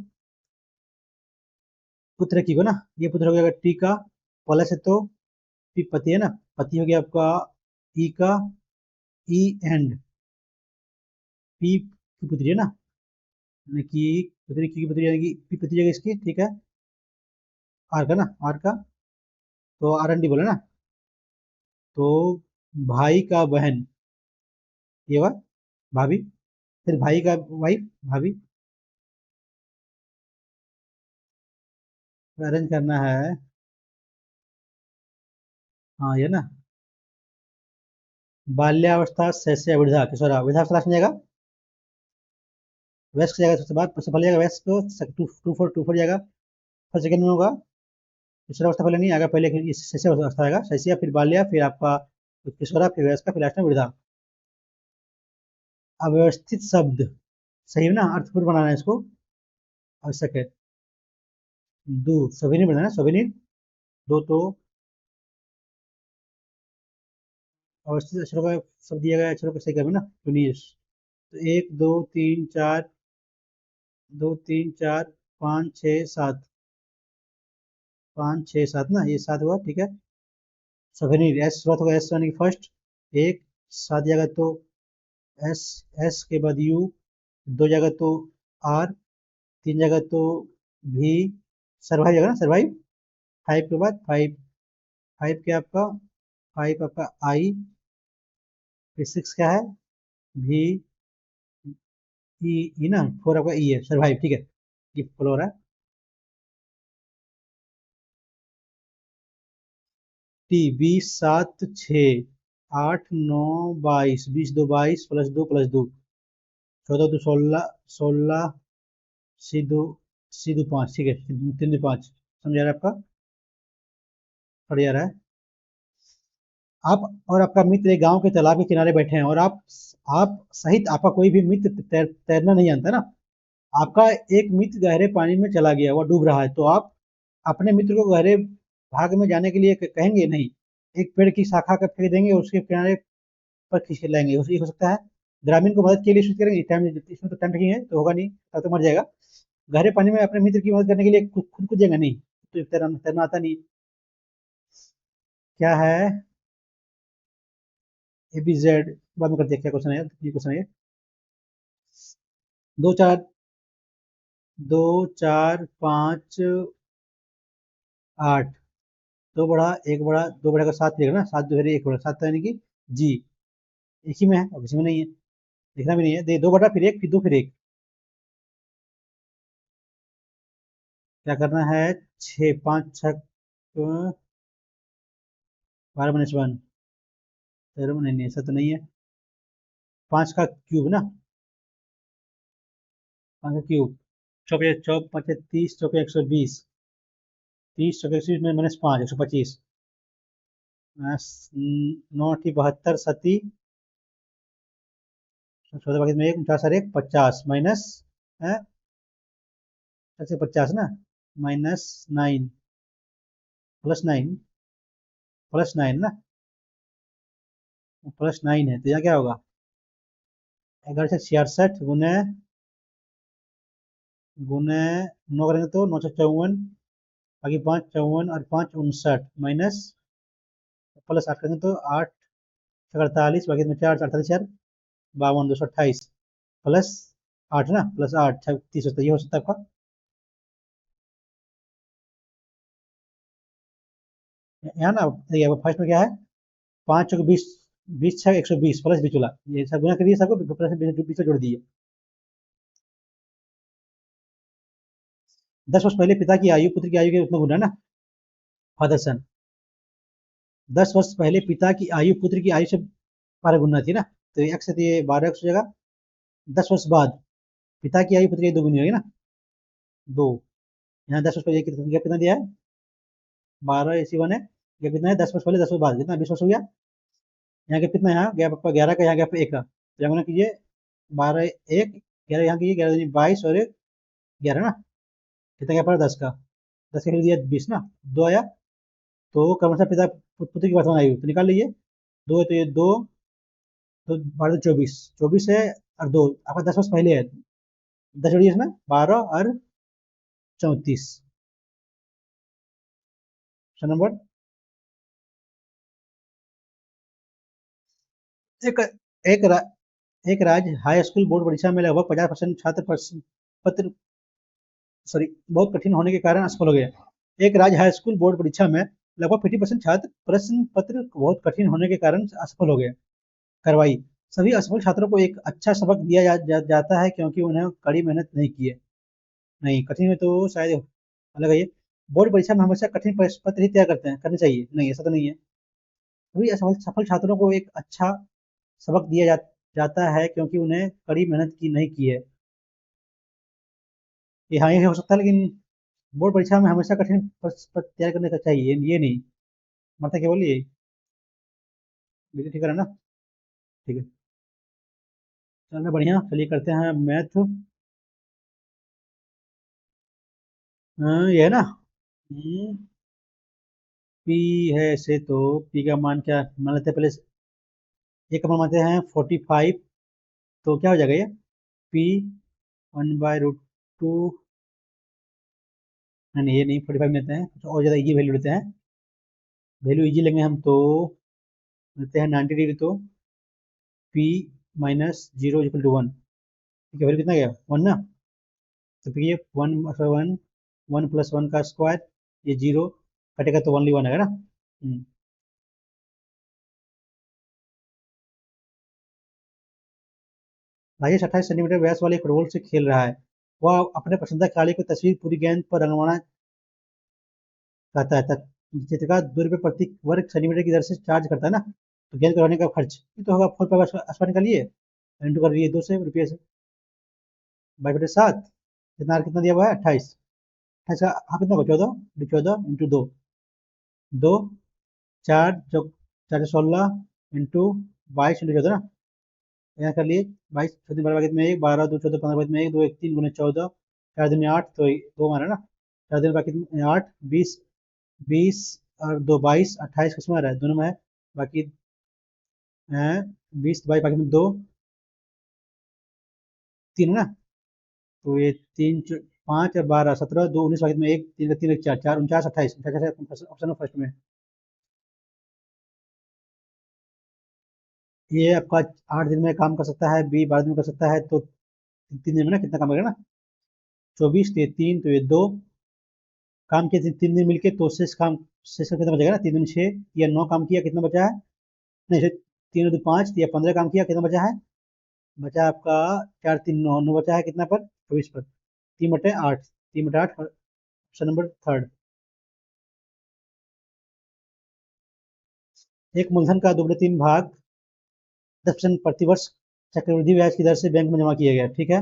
पुत्र की को ना, ये पुत्र हो गया टी का, प्लस है तो पी पति है ना, पति हो गया आपका ई का, ई एंड पी की पुत्री है ना, यानी कि पुत्री की पुत्री यानी कि पी पुत्री जगह इसकी, ठीक है, आर का ना, आर का, तो आर एन डी बोले ना, तो भाई का बहन, ये हुआ भाभी, फिर भाई का वाइफ भाभी, अरेंज करना है, हाँ ये ना, बाल्यावस्था शैशव वृद्धा किशोरा, वृद्धावस्था लास्ट में जाएगा, वेस्ट जाएगा सबसे बाद, सबसे पहले जाएगा वेस्ट को, टू फोर जाएगा, फर्स्ट सेकंड में होगा, दूसरा अवस्था पहले नहीं आएगा, पहले शैशव अवस्था आएगा, शैशव फिर बाल्या फिर आपका किशोरा फिर वयस्क फिर लास्ट में वृद्धा। अव्यवस्थित शब्द, सही है ना, अर्थपूर्ण बनाना है इसको, आवश्यक है, दो सविनी बनाना, सविनी दो तो अवस्थित अक्षरों का शब्द दिया गया अक्षरों को सही करना ना, यूनिस, तो एक दो तीन चार पाँच छः सात, पाँच छः सात ना, ये सात हुआ, ठीक है, सवेनीर एस शुरुआत होगा, एस यानी कि फर्स्ट, एक सात जगह तो एस, एस के बाद यू, दो जगह तो आर, तीन जगह तो भी, सर्वाइव जगह ना, सर्वाइव, फाइव के बाद फाइव, फाइव क्या आपका, फाइव आपका आई, फिर सिक्स क्या है, भी, ई ना, फोर आपका ई है, सर्वाइव, ठीक है, ये फॉलो हो रहा है, टी 20 7 6 8 9 22, 20 2 22 +2 +2, 14 2 16, 16 सी 2 5, ठीक है, 3 2 5, समझ आ रहा है आपका, पड़ जा रहा है। आप और आपका मित्र एक गांव के तालाब के किनारे बैठे हैं, और आप सहित आपका कोई भी मित्र तैरना नहीं जानता ना, आपका एक मित्र गहरे पानी में चला गया, वो डूब रहा है, तो आप अपने मित्र को गहरे भाग में जाने के लिए कहेंगे नहीं, एक पेड़ की शाखा का फेंक देंगे, उसके किनारे पर खींच के लाएंगे, ये हो सकता है। ग्रामीण को मदद के लिए सूचित करेंगे, टाइम इसमें तो टाइम नहीं है, तो होगा नहीं, तब तो मर जाएगा। गहरे पानी में अपने मित्र की मदद करने के लिए खुद कूदेगा नहीं, तो तैरना तैरना आता नहीं, क्या है, ए बी जेड, बाद में करते हैं, क्या क्वेश्चन है, ये क्वेश्चन है, दो चार, दो चार पाँच आठ, दो बढ़ा एक बढ़ा दो बढ़ा का सात लिखा ना, सात दो है एक बढ़ा सात, यानी कि जी, एक ही में है और किसी में नहीं है, लिखना भी नहीं है, दे दो बढ़ा फिर एक फिर दो फिर एक, क्या करना है, छः पाँच छः 12 - 1, 13 में नहीं, ऐसा तो नहीं है, पाँच का क्यूब ना, पाँच का क्यूब, चौके चौक पाँच 30, चौके 120, 30 चौके 120 में -5 125, नौ अठी 72 सती, चौदह बाकी में एक 49 एक 50 माइनस है, से 50 ना, -9 +9, +9 ना, +9 है, तो यहाँ क्या होगा, 11 से 66 गुने गुने 9 करेंगे तो 9 से 54, बाकी 5 54 और 5 59 माइनस, +8 करेंगे तो 8 48 बाकी में 4 48 4 52 228 प्लस 8 ना, प्लस 8 36 होता है, ये हो सकता है आपका। यहाँ ना देखिए फर्स्ट में क्या है, 5 चौक 20, 20 छः 120 प्लस 20 वाला, ये सब गुना करिए, सबको प्लस 20 जोड़ दिए। 10 वर्ष पहले पिता की आयु पुत्र की आयु के उतना गुना ना, फादर सन। 10 वर्ष पहले पिता की आयु पुत्र की आयु से 12 गुना थी ना, तो एक्स है तो ये 12x हो जाएगा। 10 वर्ष बाद पिता की आयु पुत्र की आयु 2 गुनी होगी ना, 2। यहाँ 10 वर्ष पहले कितना कितना दिया है, 12 AC 1 है। ये कितना है, 10 वर्ष पहले 10 वर्ष बाद कितना, 20 वर्ष हो गया। यहाँ के कितना, यहाँ गैप आपका 11 का, यहाँ गैप 1 का, तो यहाँ गुना कीजिए 12 1 11, यहाँ कीजिए 11 22 और 11 ना, कितना गैप पड़ा 10 का, 10 का फिर दिया 20 ना, 2 आया। तो क्रमशः पिता पुत्र की वर्तमान आयु तो निकाल लीजिए, 2 है तो ये 2, तो 12 24, 24 है और 2 आपका 10 वर्ष पहले है, 10 जोड़िए इसमें 12 और 34 नंबर। एक एक रा, एक राज्य हाई स्कूल बोर्ड परीक्षा में लगभग 50% छात्र प्रश्न पत्र, सॉरी, बहुत कठिन होने के कारण असफल हो गए। एक राज्य हाई स्कूल बोर्ड परीक्षा में लगभग 50% छात्र प्रश्न पत्र बहुत कठिन होने के कारण असफल हो गए। करवाई, सभी असफल छात्रों को एक अच्छा सबक दिया जाता है क्योंकि उन्हें कड़ी मेहनत नहीं की है। नहीं, कठिन में तो शायद अलग है ये। बोर्ड परीक्षा में हमेशा कठिन प्रश्न पत्र ही तैयार करते हैं, करने चाहिए, नहीं ऐसा तो नहीं है। सभी असफल सफल छात्रों को एक अच्छा सबक दिया जाता है क्योंकि उन्हें कड़ी मेहनत की नहीं की है। ये हाँ, ये हो सकता है, लेकिन बोर्ड परीक्षा में हमेशा कठिन प्रश्न पत्र तैयार करने का चाहिए, ये नहीं। मतलब क्या बोलिए, बिल्कुल ठीक है ना, ठीक है। चलो बढ़िया, चलिए करते हैं मैथ। हाँ, ये है ना, पी है ऐसे, तो पी का मान क्या मान लेते हैं पहले, एक मान मानते हैं 45, तो क्या हो जाएगा ये, पी 1/√2, नहीं ये नहीं, 45 लेते हैं, कुछ और ज़्यादा इजी वैल्यू लेते हैं, वैल्यू इजी लेंगे हम तो लेते हैं 90 डिग्री, तो पी -0 = 1, ठीक है, वैल्यू कितना गया 1 ना, तो फिर ये 1 1 1 + 1 का स्क्वायर, ये 0 कटेगा तो ओनली 1 आएगा ना। राजेश 28 सेंटीमीटर व्यास वाले फुटबॉल से खेल रहा है, वह अपने पसंदीदा खिलाड़ी को तस्वीर पूरी गेंद पर रंगवाना चाहता है, चित्रकार 2 रुपये प्रति वर्ग सेंटीमीटर की दर से चार्ज करता है ना, तो गेंद करवाने का खर्च ये तो होगा 4 रुपये आसपास निकालिए, इंटू कर दिए 2 रुपये से, 22/7, कितना दिया हुआ है 28, 28 का हाँ कितना होगा 14, 14 इंटू 2, 2 4 4 16 इंटू 22 इंटू 14 ना, यहाँ कर लिए 22 14 12 में 1 12 2 14 15 में 1 2 1 3 गुना 14 4 दिन में 8, तो 2 मारा ना, 4 दिन बाकी में 8 20 20 और 2 22 28 किसमें आ रहा है, दोनों में है, बाकी 20 22 बाकी में 2 3 है ना, तो ये 3 5 और 12 17 2 19 बाकी में 1 3 का 3 1 4 4 49 28 ऑप्शन फर्स्ट में। ये आपका 8 दिन में काम कर सकता है, बी 12 दिन में कर सकता है, तो 3 दिन में ना कितना काम करेगा ना, 24 तो ये 3 तो ये 2 काम किए 3 दिन मिलके, तो शेष का कितना बचेगा ना, 3 दूनी 6 या 9 काम किया, कितना बचा है, नहीं 3 2 5 या 15 काम किया, कितना बचा है, बचा आपका 4 3 9 9 बचा है कितना पर 24 पर, 3/8, 3/8 ऑप्शन नंबर थर्ड। एक मूलधन का 2/3 भाग 10% प्रतिवर्ष चक्रवृद्धि ब्याज की दर से बैंक में जमा किया गया, ठीक है,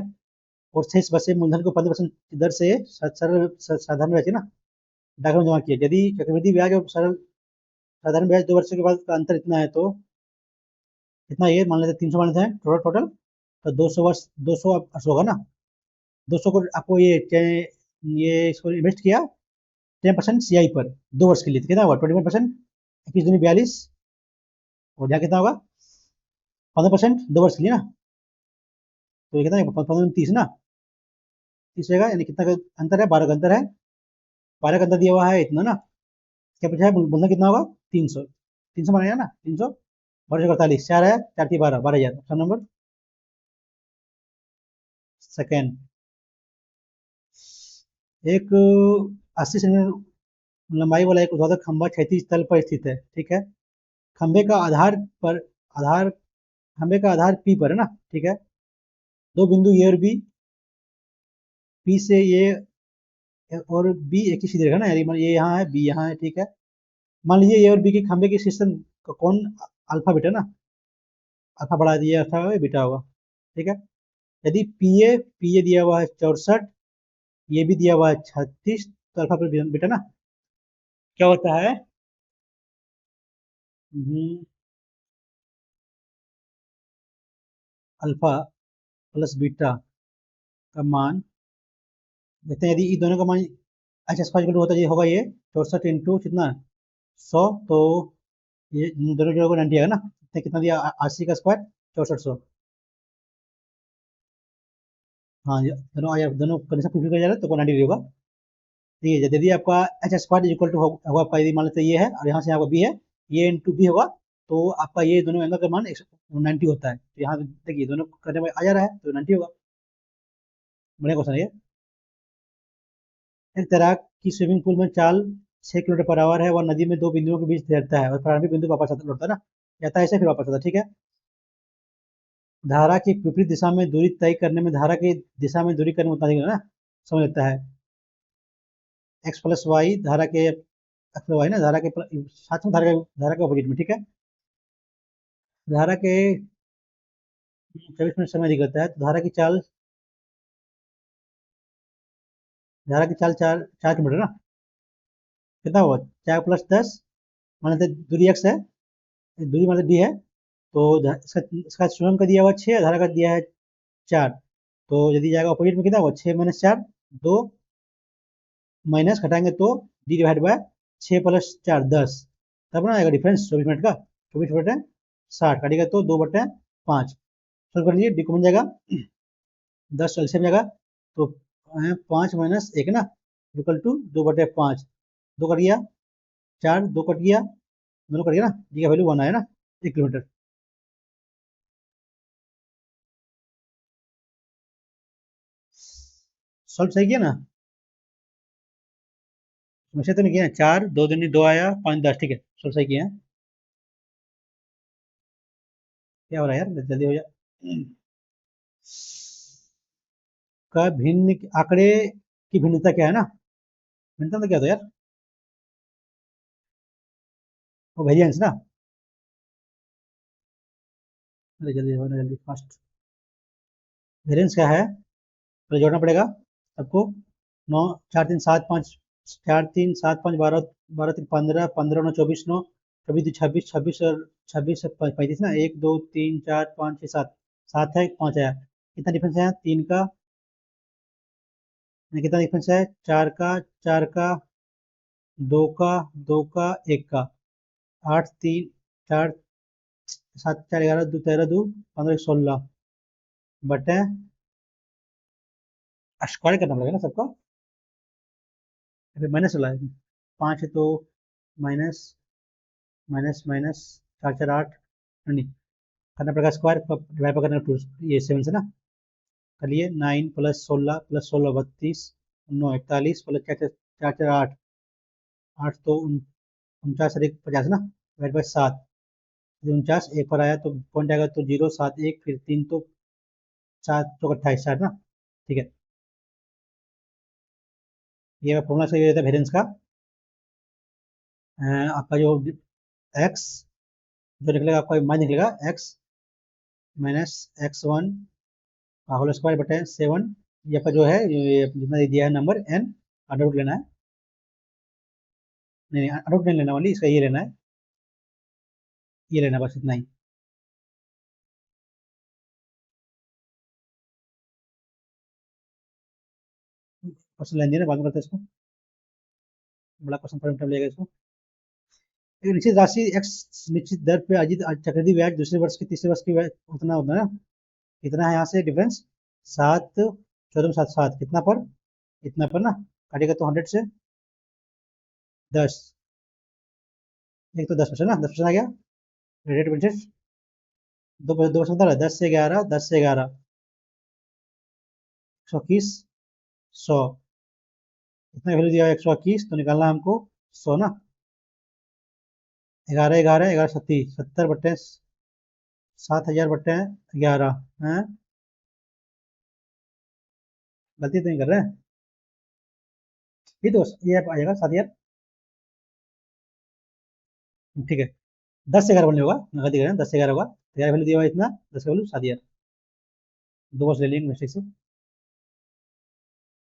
और शेष बचे मूलधन को 15% की दर से सरल साधारण ब्याज है ना, डाक में जमा किया। यदि चक्रवृद्धि ब्याज और सरल साधारण ब्याज 2 वर्षों के बाद का अंतर इतना है, तो इतना ये मान लेते हैं 300 मान लेते हैं टोटल टोटल, तो 200 वर्ष 200 वर्ष होगा ना, 200 को आपको ये इसको इन्वेस्ट किया 10% CI पर 2 वर्ष के लिए, तो कितना होगा 21%, 21 दूनी 42, और यहाँ कितना होगा 15% 2 वर्ष के लिए ना, तो ये कितना है 15 30 ना, 30 रहेगा, यानी कितना का अंतर है, 12 का अंतर है, 12 का अंतर दिया हुआ है इतना ना, क्या पूछा है बोलना कितना होगा 300, 300 मानेगा ना 300, 1248, 4 है, 4 3 12, 12,000। Option number second. एक 80 सेंटीमीटर लंबाई वाला एक ऊर्ध्वाधर खंभा क्षैतिज तल पर स्थित है, ठीक है। खंभे का आधार पर आधार खंभे का आधार पी पर है ना, ठीक है। दो बिंदु ए और बी, पी से ए और बी एक ही सीधे रहेगा ना, यानी ये यहाँ है, बी यहाँ है, ठीक है। मान लीजिए ए और बी के खंभे के सिस्टम का कौन अल्फा बीटा ना, अल्फा बड़ा दिया अल्फा बीटा होगा, ठीक है। यदि पी ए दिया हुआ है 64, ये भी दिया हुआ है 36, तो अल्फा पर बीटा ना क्या होता है? हम्म, अल्फा प्लस बीटा का मान देखते हैं। यदि इन दोनों का मान एच स्क्वायर होता है, ये होगा ये 64 इंटू कितना 100, तो ये इन दोनों जोड़ों को 90 आएगा ना। कितना दिया 80 का स्क्वायर 6400। हाँ, ये दोनों आया, दोनों कंडीशन फुलफिल कर जा रहा है तो 90 होगा। ठीक है, यदि आपका H square is equal to होगा आपका, यदि मान लेते हैं ये है और यहाँ से आपका बी है, ये इंटू बी होगा, तो आपका ये दोनों एंगल का मान 90 होता है। तो यहाँ देखिए दोनों करने में आ जा रहा है तो 90 होगा। बढ़िया क्वेश्चन है ये। एक तैराक की स्विमिंग पूल में चाल 6 किलोमीटर पर आवर है, वह नदी में दो बिंदुओं के बीच तैरता है और प्रारंभिक बिंदु वापस लौटता है ना, जाता है ऐसे फिर वापस आता है, ठीक है। धारा की विपरीत दिशा में दूरी तय करने में धारा की दिशा में दूरी करने में उतना ही ना समय लगता है। एक्स प्लस वाई धारा के एक्स वाई ना धारा के साथ में धारा के अपोजिट में, ठीक है। धारा के 24 मिनट समय अधिक लगता है, तो धारा की चाल 4 किलोमीटर ना, कितना हुआ 4 + 10, मान लेते हैं दूरी एक्स है, दूरी मतलब डी है, तो इसका स्वयं का दिया हुआ 6, धारा का दिया है 4, तो यदि जाएगा अपोजिट में कितना हुआ 6 - 4 2, माइनस घटाएंगे तो डी डिवाइड बाय 6 + 4 10, तब ना आएगा डिफरेंस 24 मिनट का। 24 बटे 60 काटेगा तो 2/5 सॉल्व कर लीजिए, डी को बन जाएगा 10 एलसीएम जाएगा, तो 5 - 1 ना इक्वल टू 2/5, 2 कट गया 4, 2 कट गया, दोनों कट गया ना, जी का वैल्यू 1 आया ना, 1 किलोमीटर। सॉल्व सही किया ना, समस्या तो नहीं किया ना, 4 2 दूनी 2 आया 5 10, ठीक है सॉल्व सही किया है। क्या हो रहा है यार, जल्दी हो जा। का भिन्न आंकड़े की भिन्नता क्या है ना, भिन्नता तो क्या था यार, वो वेरिएंस ना। अरे जल्दी हो ना, जल्दी फास्ट। वेरिएंस क्या है, पहले जोड़ना पड़ेगा सबको। 9 4 3 7 5, 4 3 7 5 12, 12 3 15, 15 9 24, 9 24 2 26, 26 और 26 से 35 ना, 1 2 3 4 5 6 7, 7 है 5 आया। कितना डिफरेंस है 3 का, कितना डिफरेंस है 4 का, 4 का 2 का, 2 का 1 का, 8 3 4 7 4 11 2 13 2 15 16 बटे स्क्वायर करना पड़ेगा ना सबका, फिर माइनस वाला है 5 है तो माइनस माइनस माइनस 4 4 8 नहीं करना पड़ेगा स्क्वायर, डिवाइड पर करना टू, ये 7 से ना कर लिए। 9 + 16 32, 9 41 प्लस 4 4 4 8, 8 तो 49 और 1 50 ना, डिवाइड बाय 7, 49 एक पर आया तो पॉइंट आएगा तो 0 7 1, फिर 3 तो 7 तो 28 60 ना, ठीक है। ये फॉर्मूला सही रहता है वेरिएंस का। आपका जो एक्स जो निकलेगा आपका मान निकलेगा एक्स माइनस x1 का होल स्क्वायर बटे 7, ये आपका जो है ये जितना दिया है नंबर n, अंडर रूट लेना है, नहीं नहीं अंडर रूट नहीं लेना, वाली इसका ये लेना है, ये लेना बस इतना ही। क्वेश्चन लाइन दिया ना, बाद में करते हैं इसको, बड़ा क्वेश्चन फॉर्म लेगा इसको। एक निश्चित राशि x निश्चित दर पे अर्जित चक्रवृद्धि ब्याज दूसरे वर्ष के तीसरे वर्ष की उतना होता है ना, कितना है यहाँ से डिफरेंस 7 14 7 7 कितना पर, इतना पर ना काटेगा तो 100 से 10, एक तो 10% ना, 10% आ गया रेट ऑफ इंटरेस्ट, दो 17 10 से 11 10 से 11 121 100। इतना वैल्यू दिया 121 तो निकालना है हमको 100 ना। 11 11 11 70 7,000/11 हैं। गलती तो नहीं कर रहे हैं? ये आ जाएगा 7,000। ठीक है, 10 से 11 बोलने होगा, गलती कर रहे हैं, 10 से 11 होगा तो 11 वैल्यू दिया हुआ है इतना, 10 का वैल्यू 7,000। दो वर्ष ले लेंगे मिस्टेक से।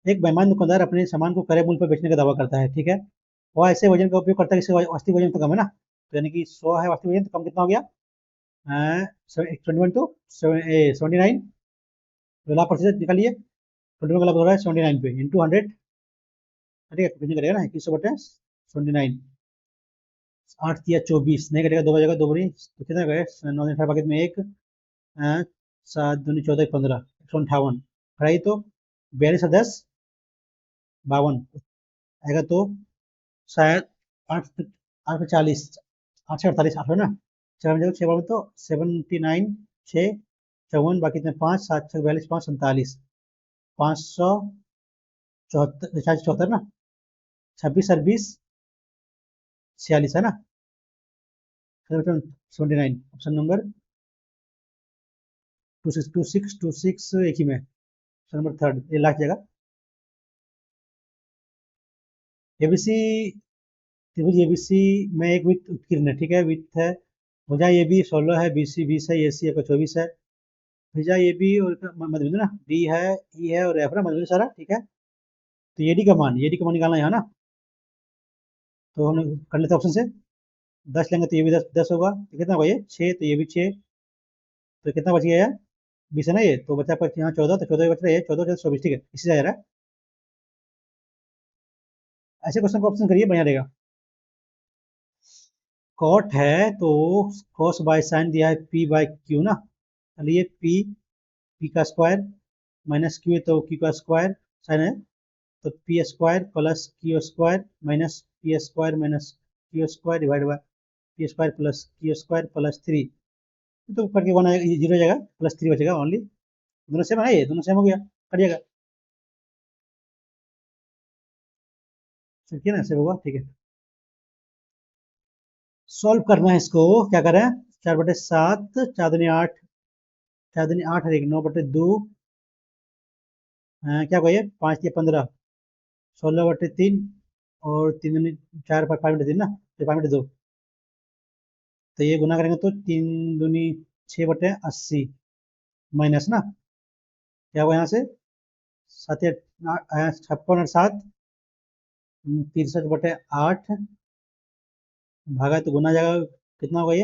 एक बेईमान दुकानदार अपने सामान को क्रय मूल्य पर बेचने का दावा करता है, ठीक है। वह ऐसे वजन का उपयोग करता है जिससे वास्तविक वजन तो कम है ना। तो यानी कि 100 है वास्तविक वजन, तो कम कितना हो गया? 21 टू 79। तो लाभ प्रतिशत निकालिए। 21 का लाभ हो रहा है 79 पे इंटू 100। ठीक है, कितने करेगा ना, 21/79। 8 या 24 नहीं कटेगा, दो बजेगा, दो बड़ी तो कितना करेगा? 9 में एक, 7 दूनी 14 15, 158। कराई तो 42 और 10 52 आएगा तो शायद 8 8 40, 8 से 48 8 है ना। चार में जाओ, 6 बार तो 79, 6 54, बाकी इतने 5 7 6 42 5 47, 574 74 ना। 26 और 20 46 है ना। 79 ऑप्शन नंबर 26 एक ही में। ऑप्शन नंबर थर्ड ये लास्ट जगह। एबीसी त्रिभुज एबीसी में एक वृत्त उत्कीर्ण है, ठीक है, वृत्त है। भुजा ए बी 16 है, बीसी 20 है, एसी का 24 है। भुजा ए बी और मध्य बिंदु ना डी है, ई है और एफ ना, मध्य बिंदु सारा, ठीक है। तो ये डी का मान निकालना है यहाँ ना। तो हम कर लेते हैं ऑप्शन से। 10 लेंगे तो ये भी 10 होगा, तो कितना होगा ये 6, तो ये भी 6। तो कितना बच गया यार? 20 है ना, ये तो बचा पर यहाँ 14, तो 14 बच रहा है, 14 24, ठीक है, इसी से आ रहा है। ऐसे क्वेश्चन को ऑप्शन करिए, बढ़िया रहेगा। कॉट है तो कॉस बाय साइन दिया है पी बाय क्यू ना। चलिए पी का स्क्वायर माइनस क्यू है तो क्यू का स्क्वायर साइन है। तो P square plus Q square minus P square minus Q square divide by P square plus Q square plus 3। तो करके 1 0 जाएगा, प्लस 3 बचेगा ओनली। दोनों सेम है, ये दोनों सेम हो गया, कट जाएगा। ठीक है ना, सेम होगा, ठीक है। सॉल्व करना है इसको, क्या करें? 4/7, 4 दूनी 8, 4 दूनी 8 और 1 9/2। क्या कहिए 5 या 15, 16/3 और 3 दूनी 4 5/3 ना, तो 5/2। तो ये गुना करेंगे तो 3 दूनी 6/80 माइनस ना, क्या हुआ यहाँ से? 56 और 7 63/8 भागा तो गुना जाएगा, कितना होगा ये?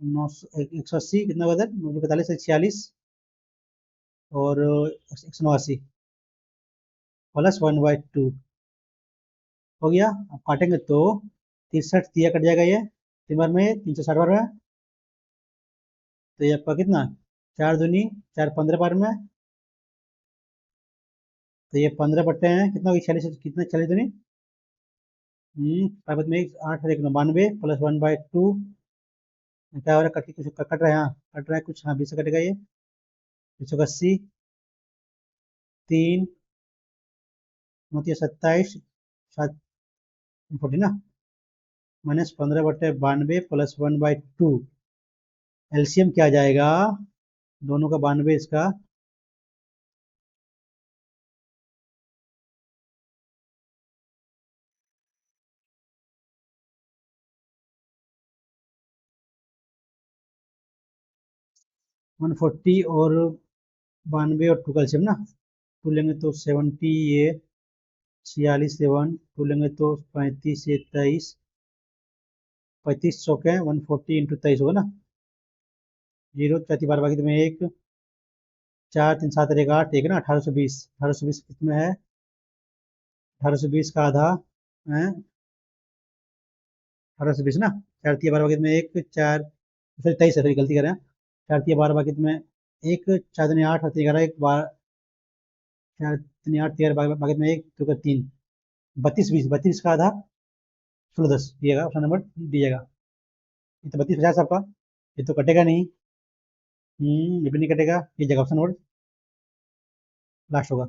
180, कितना होगा इधर? 945 से 46 और 189 प्लस 1/2 हो गया। अब काटेंगे तो 63 दिया कट जाएगा, ये 3 बार में 360 बार में। तो ये आपका कितना? 4 दूनी 4 15 बार में। तो ये 15 बट्टे हैं, कितना होगी 46, कितना 40 दूनी 5 में 8 और 1 92 प्लस 1/2। क्या हो रहा है? कट कुछ कट रहा है, हाँ कट रहा है कुछ, हाँ 20 से कटेगा ये। 180, 3 9 27 7 40 ना, माइनस 15/92 प्लस 1/2। एलसीएम क्या आ जाएगा दोनों का? 92 इसका। वन फोर्टी और 92 और 2 का एलसीएम ना, 2 लेंगे तो 70, ये 46 से 1 2 लेंगे तो 35 से 23, 35 चौके 140 इंटू 23 होगा ना। 0 चौथी बार बाकी में एक, 4 3 7 1 8, एक ना 1820। 1820 कितने है? 1820 का आधा है 1820 ना। 4 3 बार बाकी में एक, 4 फिर 23 है, सही गलती कर रहे हैं। 4 3 बार बाकी में एक, 4 दूनी 8 और 3 11 एक बार, 4 3 8 13 बाकी में एक तो 3, 32 का आधा 16 10 दिएगा, ऑप्शन नंबर दीजिएगा। ये तो 32 50 आपका। ये तो कटेगा नहीं। ये भी नहीं कटेगा, ये जगह ऑप्शन नंबर लास्ट होगा।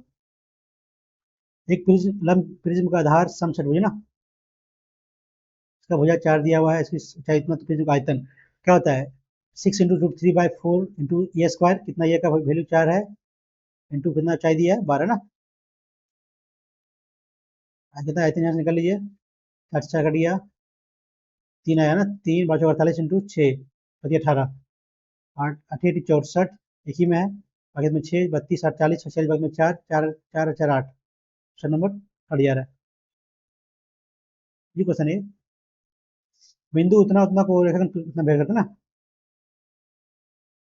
एक प्रिज्म लंब प्रिज्म का आधार सम षटभुज ना, इसका भुजा 4 दिया हुआ है, इसकी ऊंचाई इतना, तो प्रिज्म का आयतन क्या होता है? 6 × √3/4 इंटू ए स्क्वायर, कितना ए का वैल्यू 4 है, इंटू कितना ऊंचाई दिया है 12 ना, कितना आयतन यहाँ से निकाल लीजिए, 4 4 कट गया, 3 आया ना, 3 5 48 इंटू 6 18, 8 8 64, एक ही में है, बाकी में 6 32 8 40 46, बाकी में 4 4 4 4 8, ऑप्शन नंबर 11 है। ये क्वेश्चन है, बिंदु उतना उतना को रेखाखंड उतना भेद करता है ना,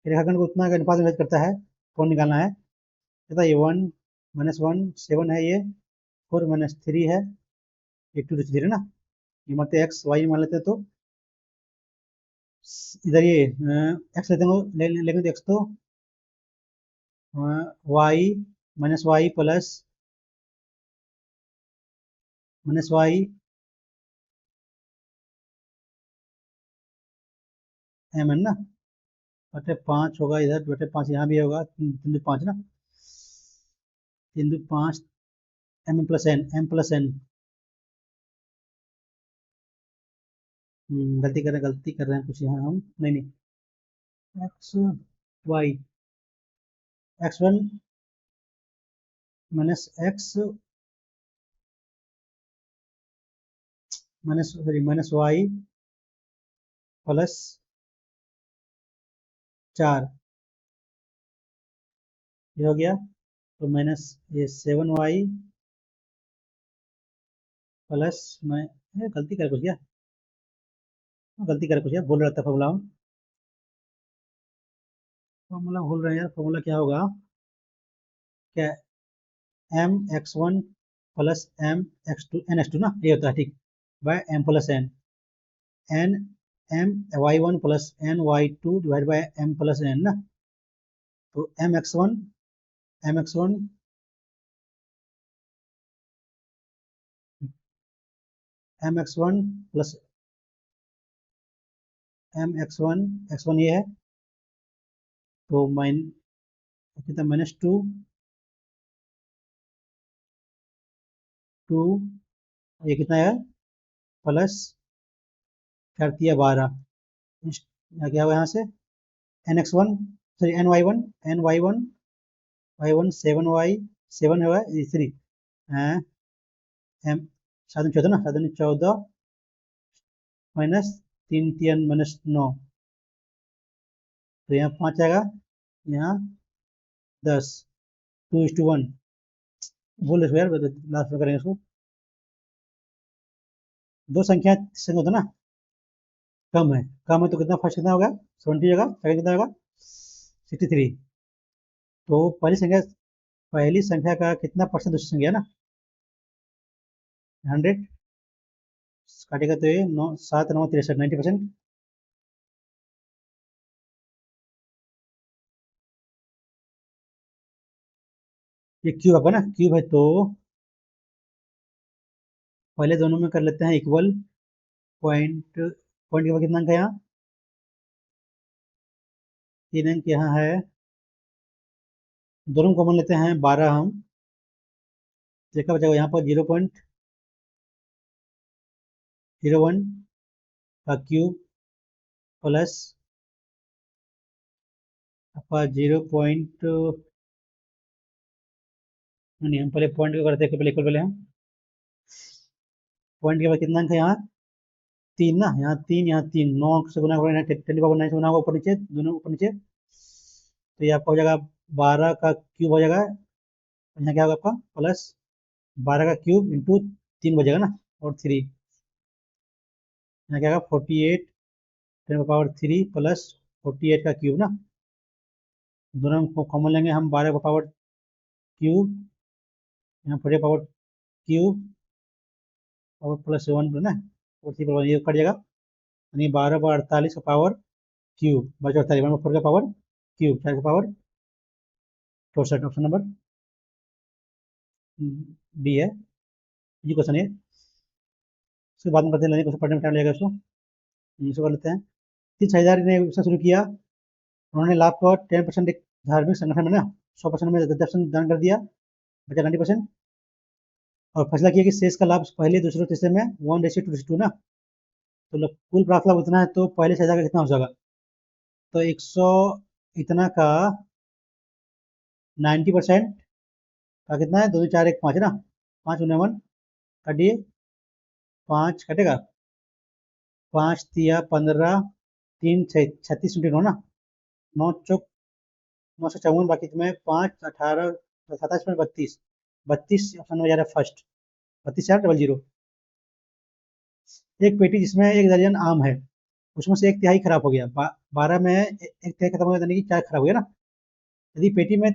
रेखाखंड को उतना का अनुपात में भेद करता है, कौन निकालना है? कहता है ये 1 -1 7 है, ये 4 -3 है, ये 2 0 ना, ये मानते हैं एक्स वाई मान लेते हैं, तो इधर ये एक्स लेते हैं, लेंगे तो एक्स तो Y -Y plus -Y M N ना, बटे 5 होगा, इधर बटे 5 यहाँ भी होगा, 3 5 ना, 3 5 M plus N, M plus N, गलती कर रहे हैं कुछ यहाँ हम, नहीं नहीं, X Y x1 minus X -Y plus 4, ये हो गया, तो माइनस ये 7y प्लस, मैं गलती कर कुछ गया, बोल रहा था फॉर्मूला, भूल रहे हैं यार, फॉर्मूला क्या होगा, क्या, M X one plus M X two ना, ये होता है ठीक, by M plus N, N M Y one plus N Y two divide by M plus N ना, तो M X one M X one plus X one ये है, तो कितना -2 ये कितना है, प्लस कर दिया 12, क्या हुआ यहाँ से, N X one sorry N Y one 7 हुआ, 3 एम 7 14 ना, 7 14 माइनस 3 3 -9, तो यहाँ 5 आएगा, यहाँ 10, 2:1, बोल रहे यार, लास्ट में करेंगे इसको, दो संख्या संग होता ना, कम है, तो कितना, फर्स्ट कितना होगा 70 होगा, सेकंड कितना होगा 63, तो पहली संख्या का कितना परसेंट दूसरी संख्या ना, 100 काटेगा, तो ये 9 7 9 63 90%, ये क्यूब आपका ना, क्यूब है, तो पहले दोनों में कर लेते हैं इक्वल, पॉइंट पॉइंट के बाद कितना अंक है यहाँ, 3 अंक यहाँ है, दोनों कॉमन लेते हैं 12 हम, देखा बचा यहाँ पर 0.01 का क्यूब प्लस आपका 0. नहीं, हम पहले पॉइंट को करते हैं, पहले इक्वल पहले हम, पॉइंट के बाद कितना अंक है यहाँ, 3 ना, यहाँ 3 यहाँ 3, 9 अंक से गुना करें, 10 9 से गुना होगा, ऊपर नीचे दोनों ऊपर नीचे, तो ये आपका हो जाएगा 12 का क्यूब हो जाएगा, यहाँ क्या होगा आपका प्लस 12 का क्यूब इंटू 3 बजेगा ना, और 3, यहाँ क्या होगा 48 10 की पावर 3 प्लस 48 का क्यूब ना, दोनों को कॉमन लेंगे हम, 12 का पावर क्यूब, यहाँ 48 पावर क्यूब और प्लस 1 ना, और 3 पावर ये कट जाएगा, यानी 12 × 48 का पावर क्यूब बचा 48, 1/4 का पावर क्यूब, 4 का पावर 64, ऑप्शन नंबर डी है, ये क्वेश्चन है, इसके बाद में करते हैं, क्वेश्चन पढ़ने में टाइम लगेगा, इसको कर लेते हैं, तीन साझेदार ने व्यवसाय शुरू किया। उन्होंने लाभ को 10% एक धार्मिक संगठन में ना 100% में 10% दान कर दिया, बचा 90%। और फैसला किया कि शेष का लाभ पहले दूसरे तीसरे में 1:2:2 ना, तो कुल प्राप्त लाभ उतना है, तो पहले साझेदार का कितना हो जाएगा? तो 100 इतना का 90% का कितना है? 2 2 4 1 5 ना, 5 × 1 काटिए, 5 कटेगा, 5 तिया 15, 3 36 × 9 ना, 9 चौक 954, बाकी तुम्हें 5 18 27 में 32, 32 ऑप्शन में जा रहा है फर्स्ट, 32,400। एक पेटी जिसमें 1 दर्जन आम है, उसमें से 1/3 खराब हो गया, 12 में 1/3 खत्म हो गया, यानी कि 4 खराब हो गया ना। यदि पेटी में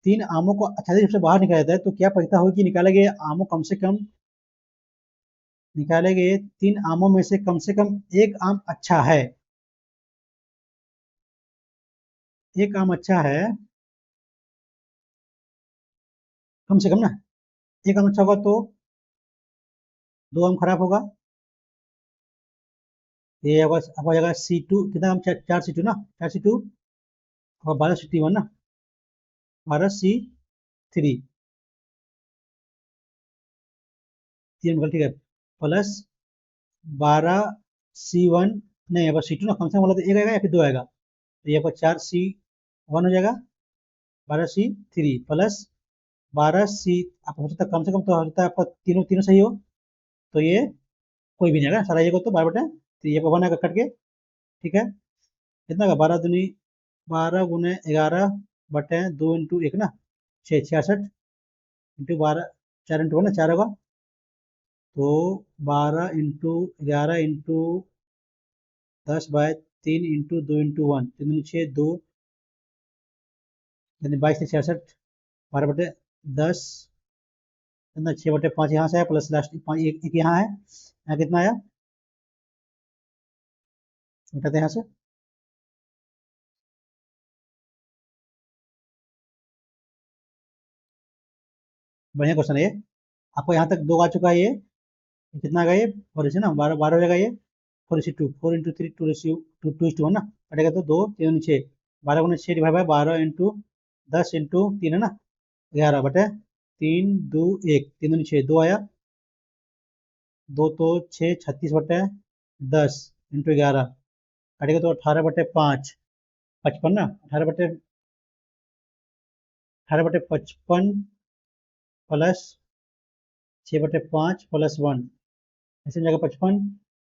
3 आमों को अच्छादित रूप से बाहर निकाला जाता है, तो क्या पता होगी कि निकाले गए 3 आमों में से कम एक आम अच्छा है। एक आम अच्छा है, कम से कम ना, एक आम अच्छा होगा तो 2 आम खराब होगा। ये आपका हो जाएगा C2, कितना आम? 4 C2 ना, 4 C2 और 12 C1 ना, 12 C3, 3 निकल, ठीक है, प्लस 12 C1, नहीं यहाँ पर C2 ना, कम से कम बोला तो एक आएगा या फिर 2 आएगा, तो ये आपका 4 C1 हो जाएगा, 12 C3 प्लस 12 C, आप हो सकता है कम से कम, तो हो सकता है आपका तीनों तीनों सही हो, तो ये कोई भी नहीं आएगा, सारा ये को तो 12 बटे, तो ये 1 आएगा कट के, ठीक है। कितना का 12 दूनी 12 गुने 11 बटे 2 × 1 ना, 6 66 इंटू 12, 4 × 1 ना, 4 होगा, तो 12 × 11 × 10/3 × 2 × 1, 3 6 2, यानी 22 से 66, 12/10, कितना 6/5 यहाँ से आया, प्लस लास्ट एक यहाँ है, यहाँ कितना आया, उठाते हैं यहाँ से, बढ़िया क्वेश्चन है ये। आपको यहाँ तक 2 आ चुका है, ये कितना आ गया, ये 4 इसे ना, 12 12 हो जाएगा ये, 4:2, 4 × 3 2:1 ना, कटेगा तो 2 3 6, 12 × 6 डिवाइड बाय 12 × 10 × 3 है ना, 11/3 2 1, 3 2 6 2 आया, 2 तो 6 36/10 × 11, कटेगा तो 18/5, 55 ना, 18/55 प्लस 6/5 प्लस 1, ऐसे जगह 55,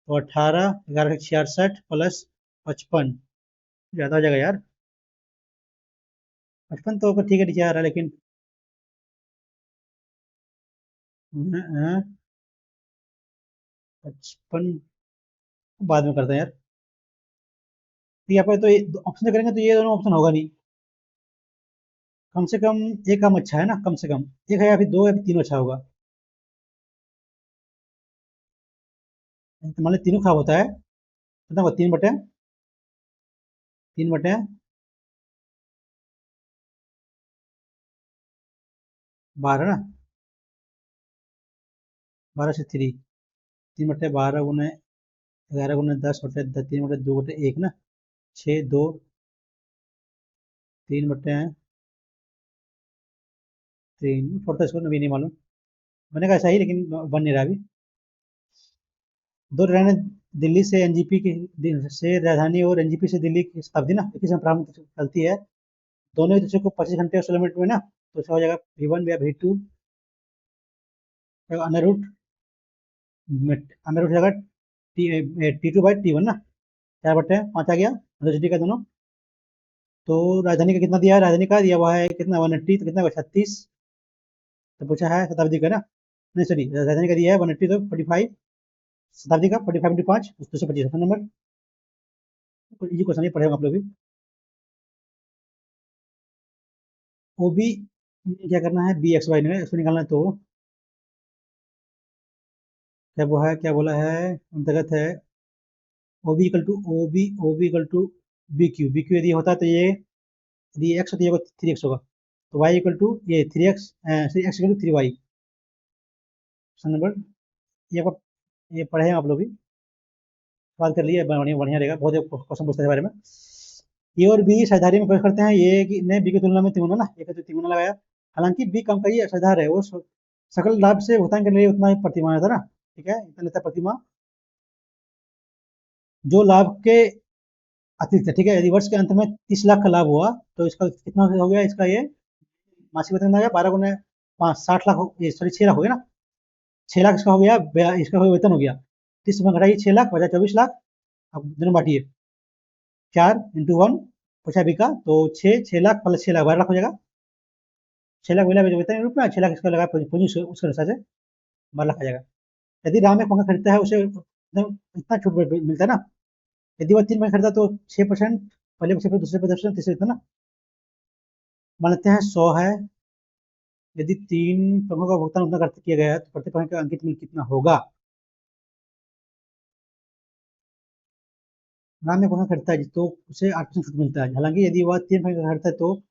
तो 18 11 66 प्लस 55, ज़्यादा हो जाएगा यार, 55 तो ठीक है, नीचे आ रहा है, लेकिन 55 बाद में करते हैं यार, ठीक है। तो ये ऑप्शन से करेंगे तो ये दोनों ऑप्शन होगा नहीं, कम से कम एक काम अच्छा है ना, कम से कम एक है, या फिर 2 या फिर 3 अच्छा होगा, तो मान लो तीनों खराब होता है, कितना होगा, 3/3 12 ना, 12 से 3, 3/12 गुने 11 गुने 10/10, 3/2/1 ना, 6 2, 3/3, फोड़ता इसको भी नहीं मालूम, बनेगा ऐसा ही, लेकिन बन नहीं रहा अभी। दो ट्रेनें दिल्ली से एनजीपी की से राजधानी और एनजीपी से दिल्ली की शताब्दी ना एक ही समय प्रारंभ चलती है, दोनों एक दूसरे को 25 घंटे और 16 मिनट में ना, तो इसका हो जाएगा V1 या V2, under root, under root जाएगा T2/T1 ना, 4/5 आ गया, मतलब का दोनों। तो राजधानी का कितना दिया है, राजधानी का दिया हुआ है कितना 180, तो कितना 36, तो पूछा है शताब्दी का ना, नहीं सॉरी, राजधानी का दिया है 180, तो 45, शताब्दी का 45 × 5 225 नंबर। ये क्वेश्चन ये पढ़ेगा आप लोग भी। ओबी क्या करना है, BXY ने इसको निकालना है, तो क्या वो है, क्या बोला है, अंतर्गत है, OB = BQ, यदि होता है तो ये, यदि x होता है तो 3x होगा, तो y ये 3x, 3x = 3y, नंबर, ये आपको ये पढ़े हैं आप लोग भी, बात कर लिए, बढ़िया बढ़िया रहेगा, बहुत क्वेश्चन पूछते हैं बारे में। ए और बी साझेदारी में प्रवेश करते हैं, ये कि ने बी की तुलना में तिगुना ना, एक है तो तिगुना लगाया। हालांकि बी कम का ही साझेदार है, वो सकल लाभ से भुगतान करने के लिए उतना ही प्रतिमाह था ना, ठीक है, इतना लेता प्रतिमाह जो लाभ के अतिरिक्त है, ठीक है। यदि वर्ष के अंत में 30 लाख का लाभ हुआ तो इसका कितना हो गया, इसका ये मासिक वेतन आ गया 12 गुना 5, 60 लाख ये सॉरी 6 लाख हो गया ना, 6 लाख इसका हो गया, इसका वेतन हो गया, 30 में घटाइए 6 लाख बचा 24 लाख। अब दोनों बांटिए, 4 × 1 पूछा बिका तो 6 लाख प्लस 6 लाख 12 लाख हो जाएगा। 6 लाख मिला वेतन रूप में, 6 लाख इसका लगा पूंजी उसके अनुसार से 12 लाख आ जाएगा। यदि राम एक पंखा खरीदता है उसे एकदम इतना छूट मिलता है ना, यदि वह 3 पंखे खरीदा तो 6%, पहले से दूसरे पे 10%, तीसरे पे ना। मान लेते हैं 100 है, यदि 3 पंखों का भुगतान उतना किया गया है तो प्रत्येक पंखे का अंकित मूल्य कितना होगा। राम एक पंखा खरीदता है तो उसे 8% छूट मिलता है, हालांकि यदि वह 3 पंखे खरीदता है तो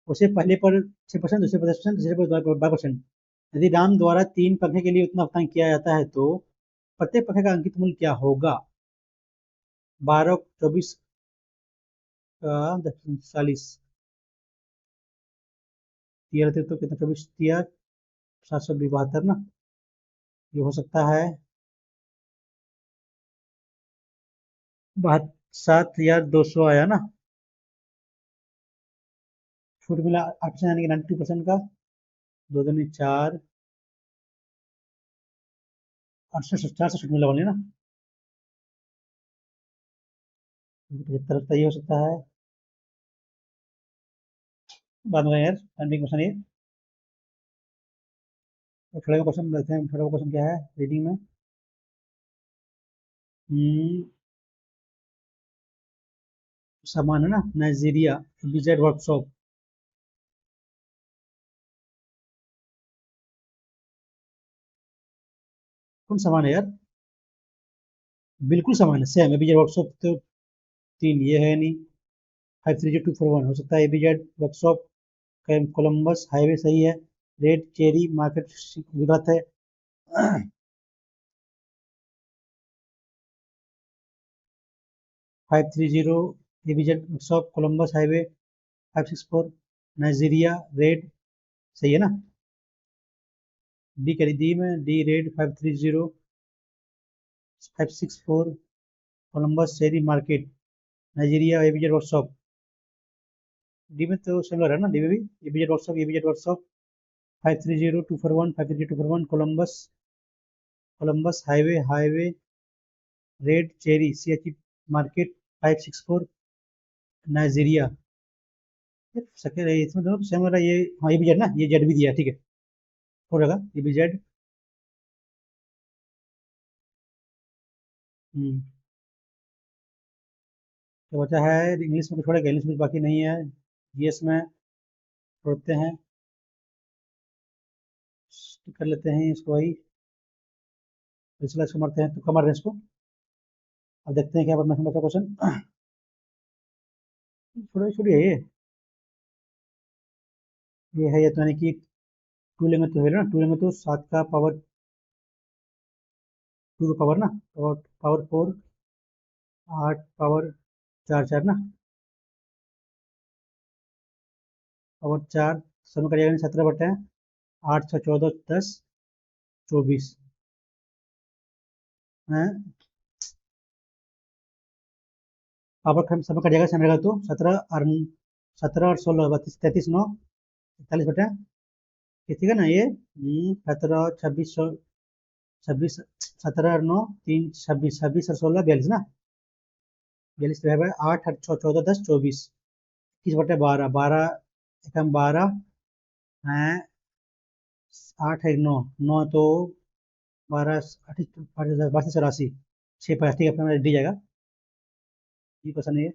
उसे पहले पर 6%, दूसरे पर 10%, तीसरे पर 12%। यदि राम द्वारा 3 पंखे के लिए उतना भुगतान किया जाता है तो प्रत्येक पंखे का अंकित मूल्य क्या होगा। 12 24 का 10 40 तिया तो कितना 24 तिया 772 ना, ये हो सकता है 7,200 आया ना, छूट मिला 8% यानी कि 92% का, 2 दूनी 4, 800 छूट मिला बोलिए ना, 75 का ये हो सकता है। बाद में यार एंडिंग क्वेश्चन ये तो थोड़ा क्वेश्चन देखते हैं, थोड़ा क्वेश्चन क्या है रीडिंग में। हम्म, सामान है ना, नाइजीरिया विजेट वर्कशॉप, कौन सामान है यार, बिल्कुल सामान है सेम है, विजेट वर्कशॉप तो 3 ये है नहीं। 530241 हो सकता है एबीजेड वर्कशॉप, कोलंबस हाईवे सही है, रेड चेरी मार्केट गलत है। 530 ABZ workshop Columbus highway, 564 Nigeria red सही है ना, डी करी दी में D red 530 564 Columbus cherry market Nigeria ABZ workshop, D में तो सिमिलर है ना, डी में भी ABZ workshop 530241 Columbus Columbus highway red cherry CHE market 564 Nigeria, सके इसमें दोनों सेम हो रहा है ये, हाँ ये भी जेड ना, ये जेड भी दिया ठीक है, हो जाएगा ये भी जेड। तो बचा है इंग्लिश में, छोड़ेगा इंग्लिश में बाकी नहीं है, जीएस में छोड़ते हैं, तो कर लेते हैं इसको वही, पिछला इसको मारते हैं तो कमर रहे इसको। अब देखते हैं क्या बचा क्वेश्चन, छोड़िए छोड़िए ये है, ये तो यानी कि 2 लेंगे तो है ना, 2 लेंगे तो 7 का पावर 2 का पावर ना, पावर 4, 8 पावर 4 ना, पावर 4 समय करिएगा 17 बटे 8 6 14 10 24 है, पावर समय करिएगा समय रहेगा तो 17 और 16 32 9 41 बटे, ये ठीक है ना, ये 17 26 छब्बीस 17 और 9 3 26 26 और 16 42 ना, 42 तो है 8 8 6 14 10 24 21 बटे 12 12 एकम 12 है, 8 है 9 9 तो 12 82 84 6 5 ठीक है, अपना डी जाएगा, ये क्वेश्चन नहीं है,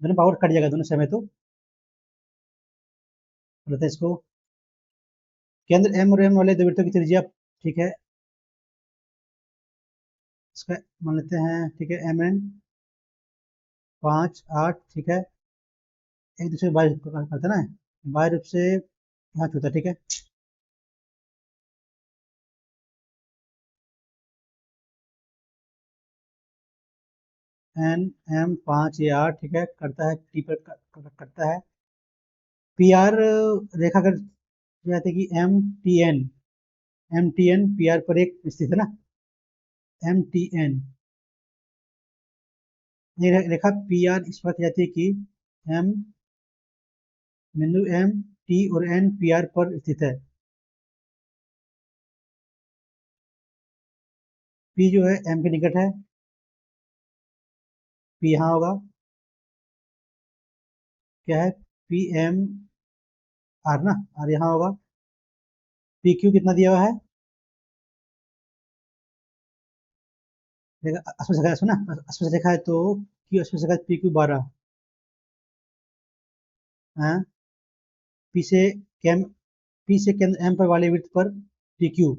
दोनों पावर कट जाएगा दोनों समय तो बोलते हैं इसको, केंद्र एम और एम वाले दो वृत्तों की त्रिज्या ठीक है, इसका मान लेते हैं ठीक है, एम एन 5 8 ठीक है, एक दूसरे बाय करते हैं ना, बाय रूप से यहाँ छूता ठीक है। एन एम 5 या 8, ठीक है, करता है टी पर करता है। पी आर रेखा कर जाती है कि M T N P R पर एक स्थित है ना, एम टी एन। ये रेखा पी आर इस पर जाती है कि एम बिंदु एम टी और एन पी आर पर स्थित है। पी जो है एम के निकट है, पी यहाँ होगा, क्या है, पी एम आर ना, आर यहाँ होगा। पी क्यू कितना दिया हुआ है, देखा अस्पष्ट लिखा है इसमें ना, अस्पष्ट लिखा है तो क्यू अस्पष्ट लिखा है, पी क्यू 12 है। पी से कैम पी से केंद्र एम पर वाले वृत्त पर पी क्यू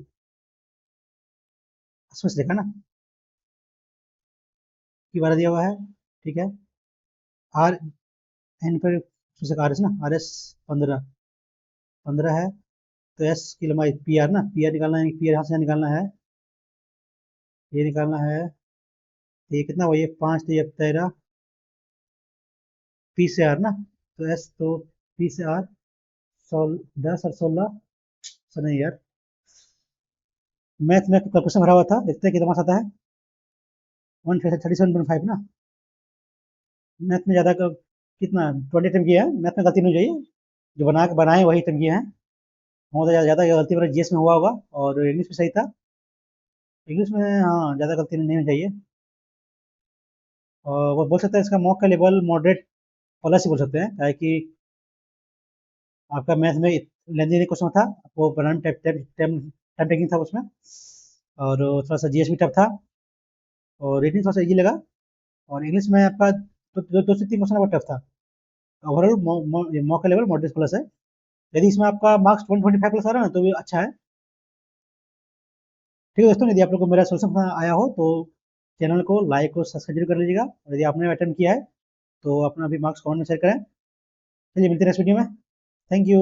अस्पष्ट लिखा ना, की 12 दिया हुआ है, ठीक है। आर एन पर आर एस ना, आर एस 15 15 है, तो एस की लंबाई पी आर ना, पी आर निकालना है, पी आर यहाँ से निकालना है, ये निकालना है, तो ये कितना हुआ, ये 5 तो ये 13, पी से आर ना, तो एस तो पी से आर 10 और 16, सो नहीं यार, मैथ में क्वेश्चन भरा हुआ था, देखते हैं कितना मार्क्स आता है। 137.5 ना, मैथ में ज़्यादा कितना 20 अटेम्प्ट किया है, मैथ में गलती नहीं चाहिए, जो बनाए वही अटेम्प्ट किए हैं। बहुत ज़्यादा गलती मेरा जीएस में हुआ होगा, और इंग्लिश में सही था, इंग्लिश में हाँ ज़्यादा गलती नहीं होनी चाहिए। और वो बोल सकते हैं इसका मॉक का लेवल मॉडरेट प्लस ही बोल सकते हैं, क्या कि आपका मैथ में लेंदी क्वेश्चन था, वो बनाना टाइम टेकिंग था उसमें, और थोड़ा सा जीएस भी टफ था, और रीडिंग थोड़ा सा इजी लगा, और इंग्लिश में आपका दो से तीन क्वेश्चन बहुत टफ था। ओवरऑल मॉक का लेवल मॉडरेट प्लस है। यदि इसमें आपका मार्क्स 125 प्लस आ रहा है ना, तो भी अच्छा है। ठीक है दोस्तों, यदि आप लोग को मेरा सोल्यूशन पसंद आया हो तो चैनल को लाइक और सब्सक्राइब जरूर कर लीजिएगा, और यदि आपने अटेम्प्ट किया है तो अपना भी मार्क्स कमेंट में शेयर करें। चलिए मिलते हैं नेक्स्ट वीडियो में। Thank you.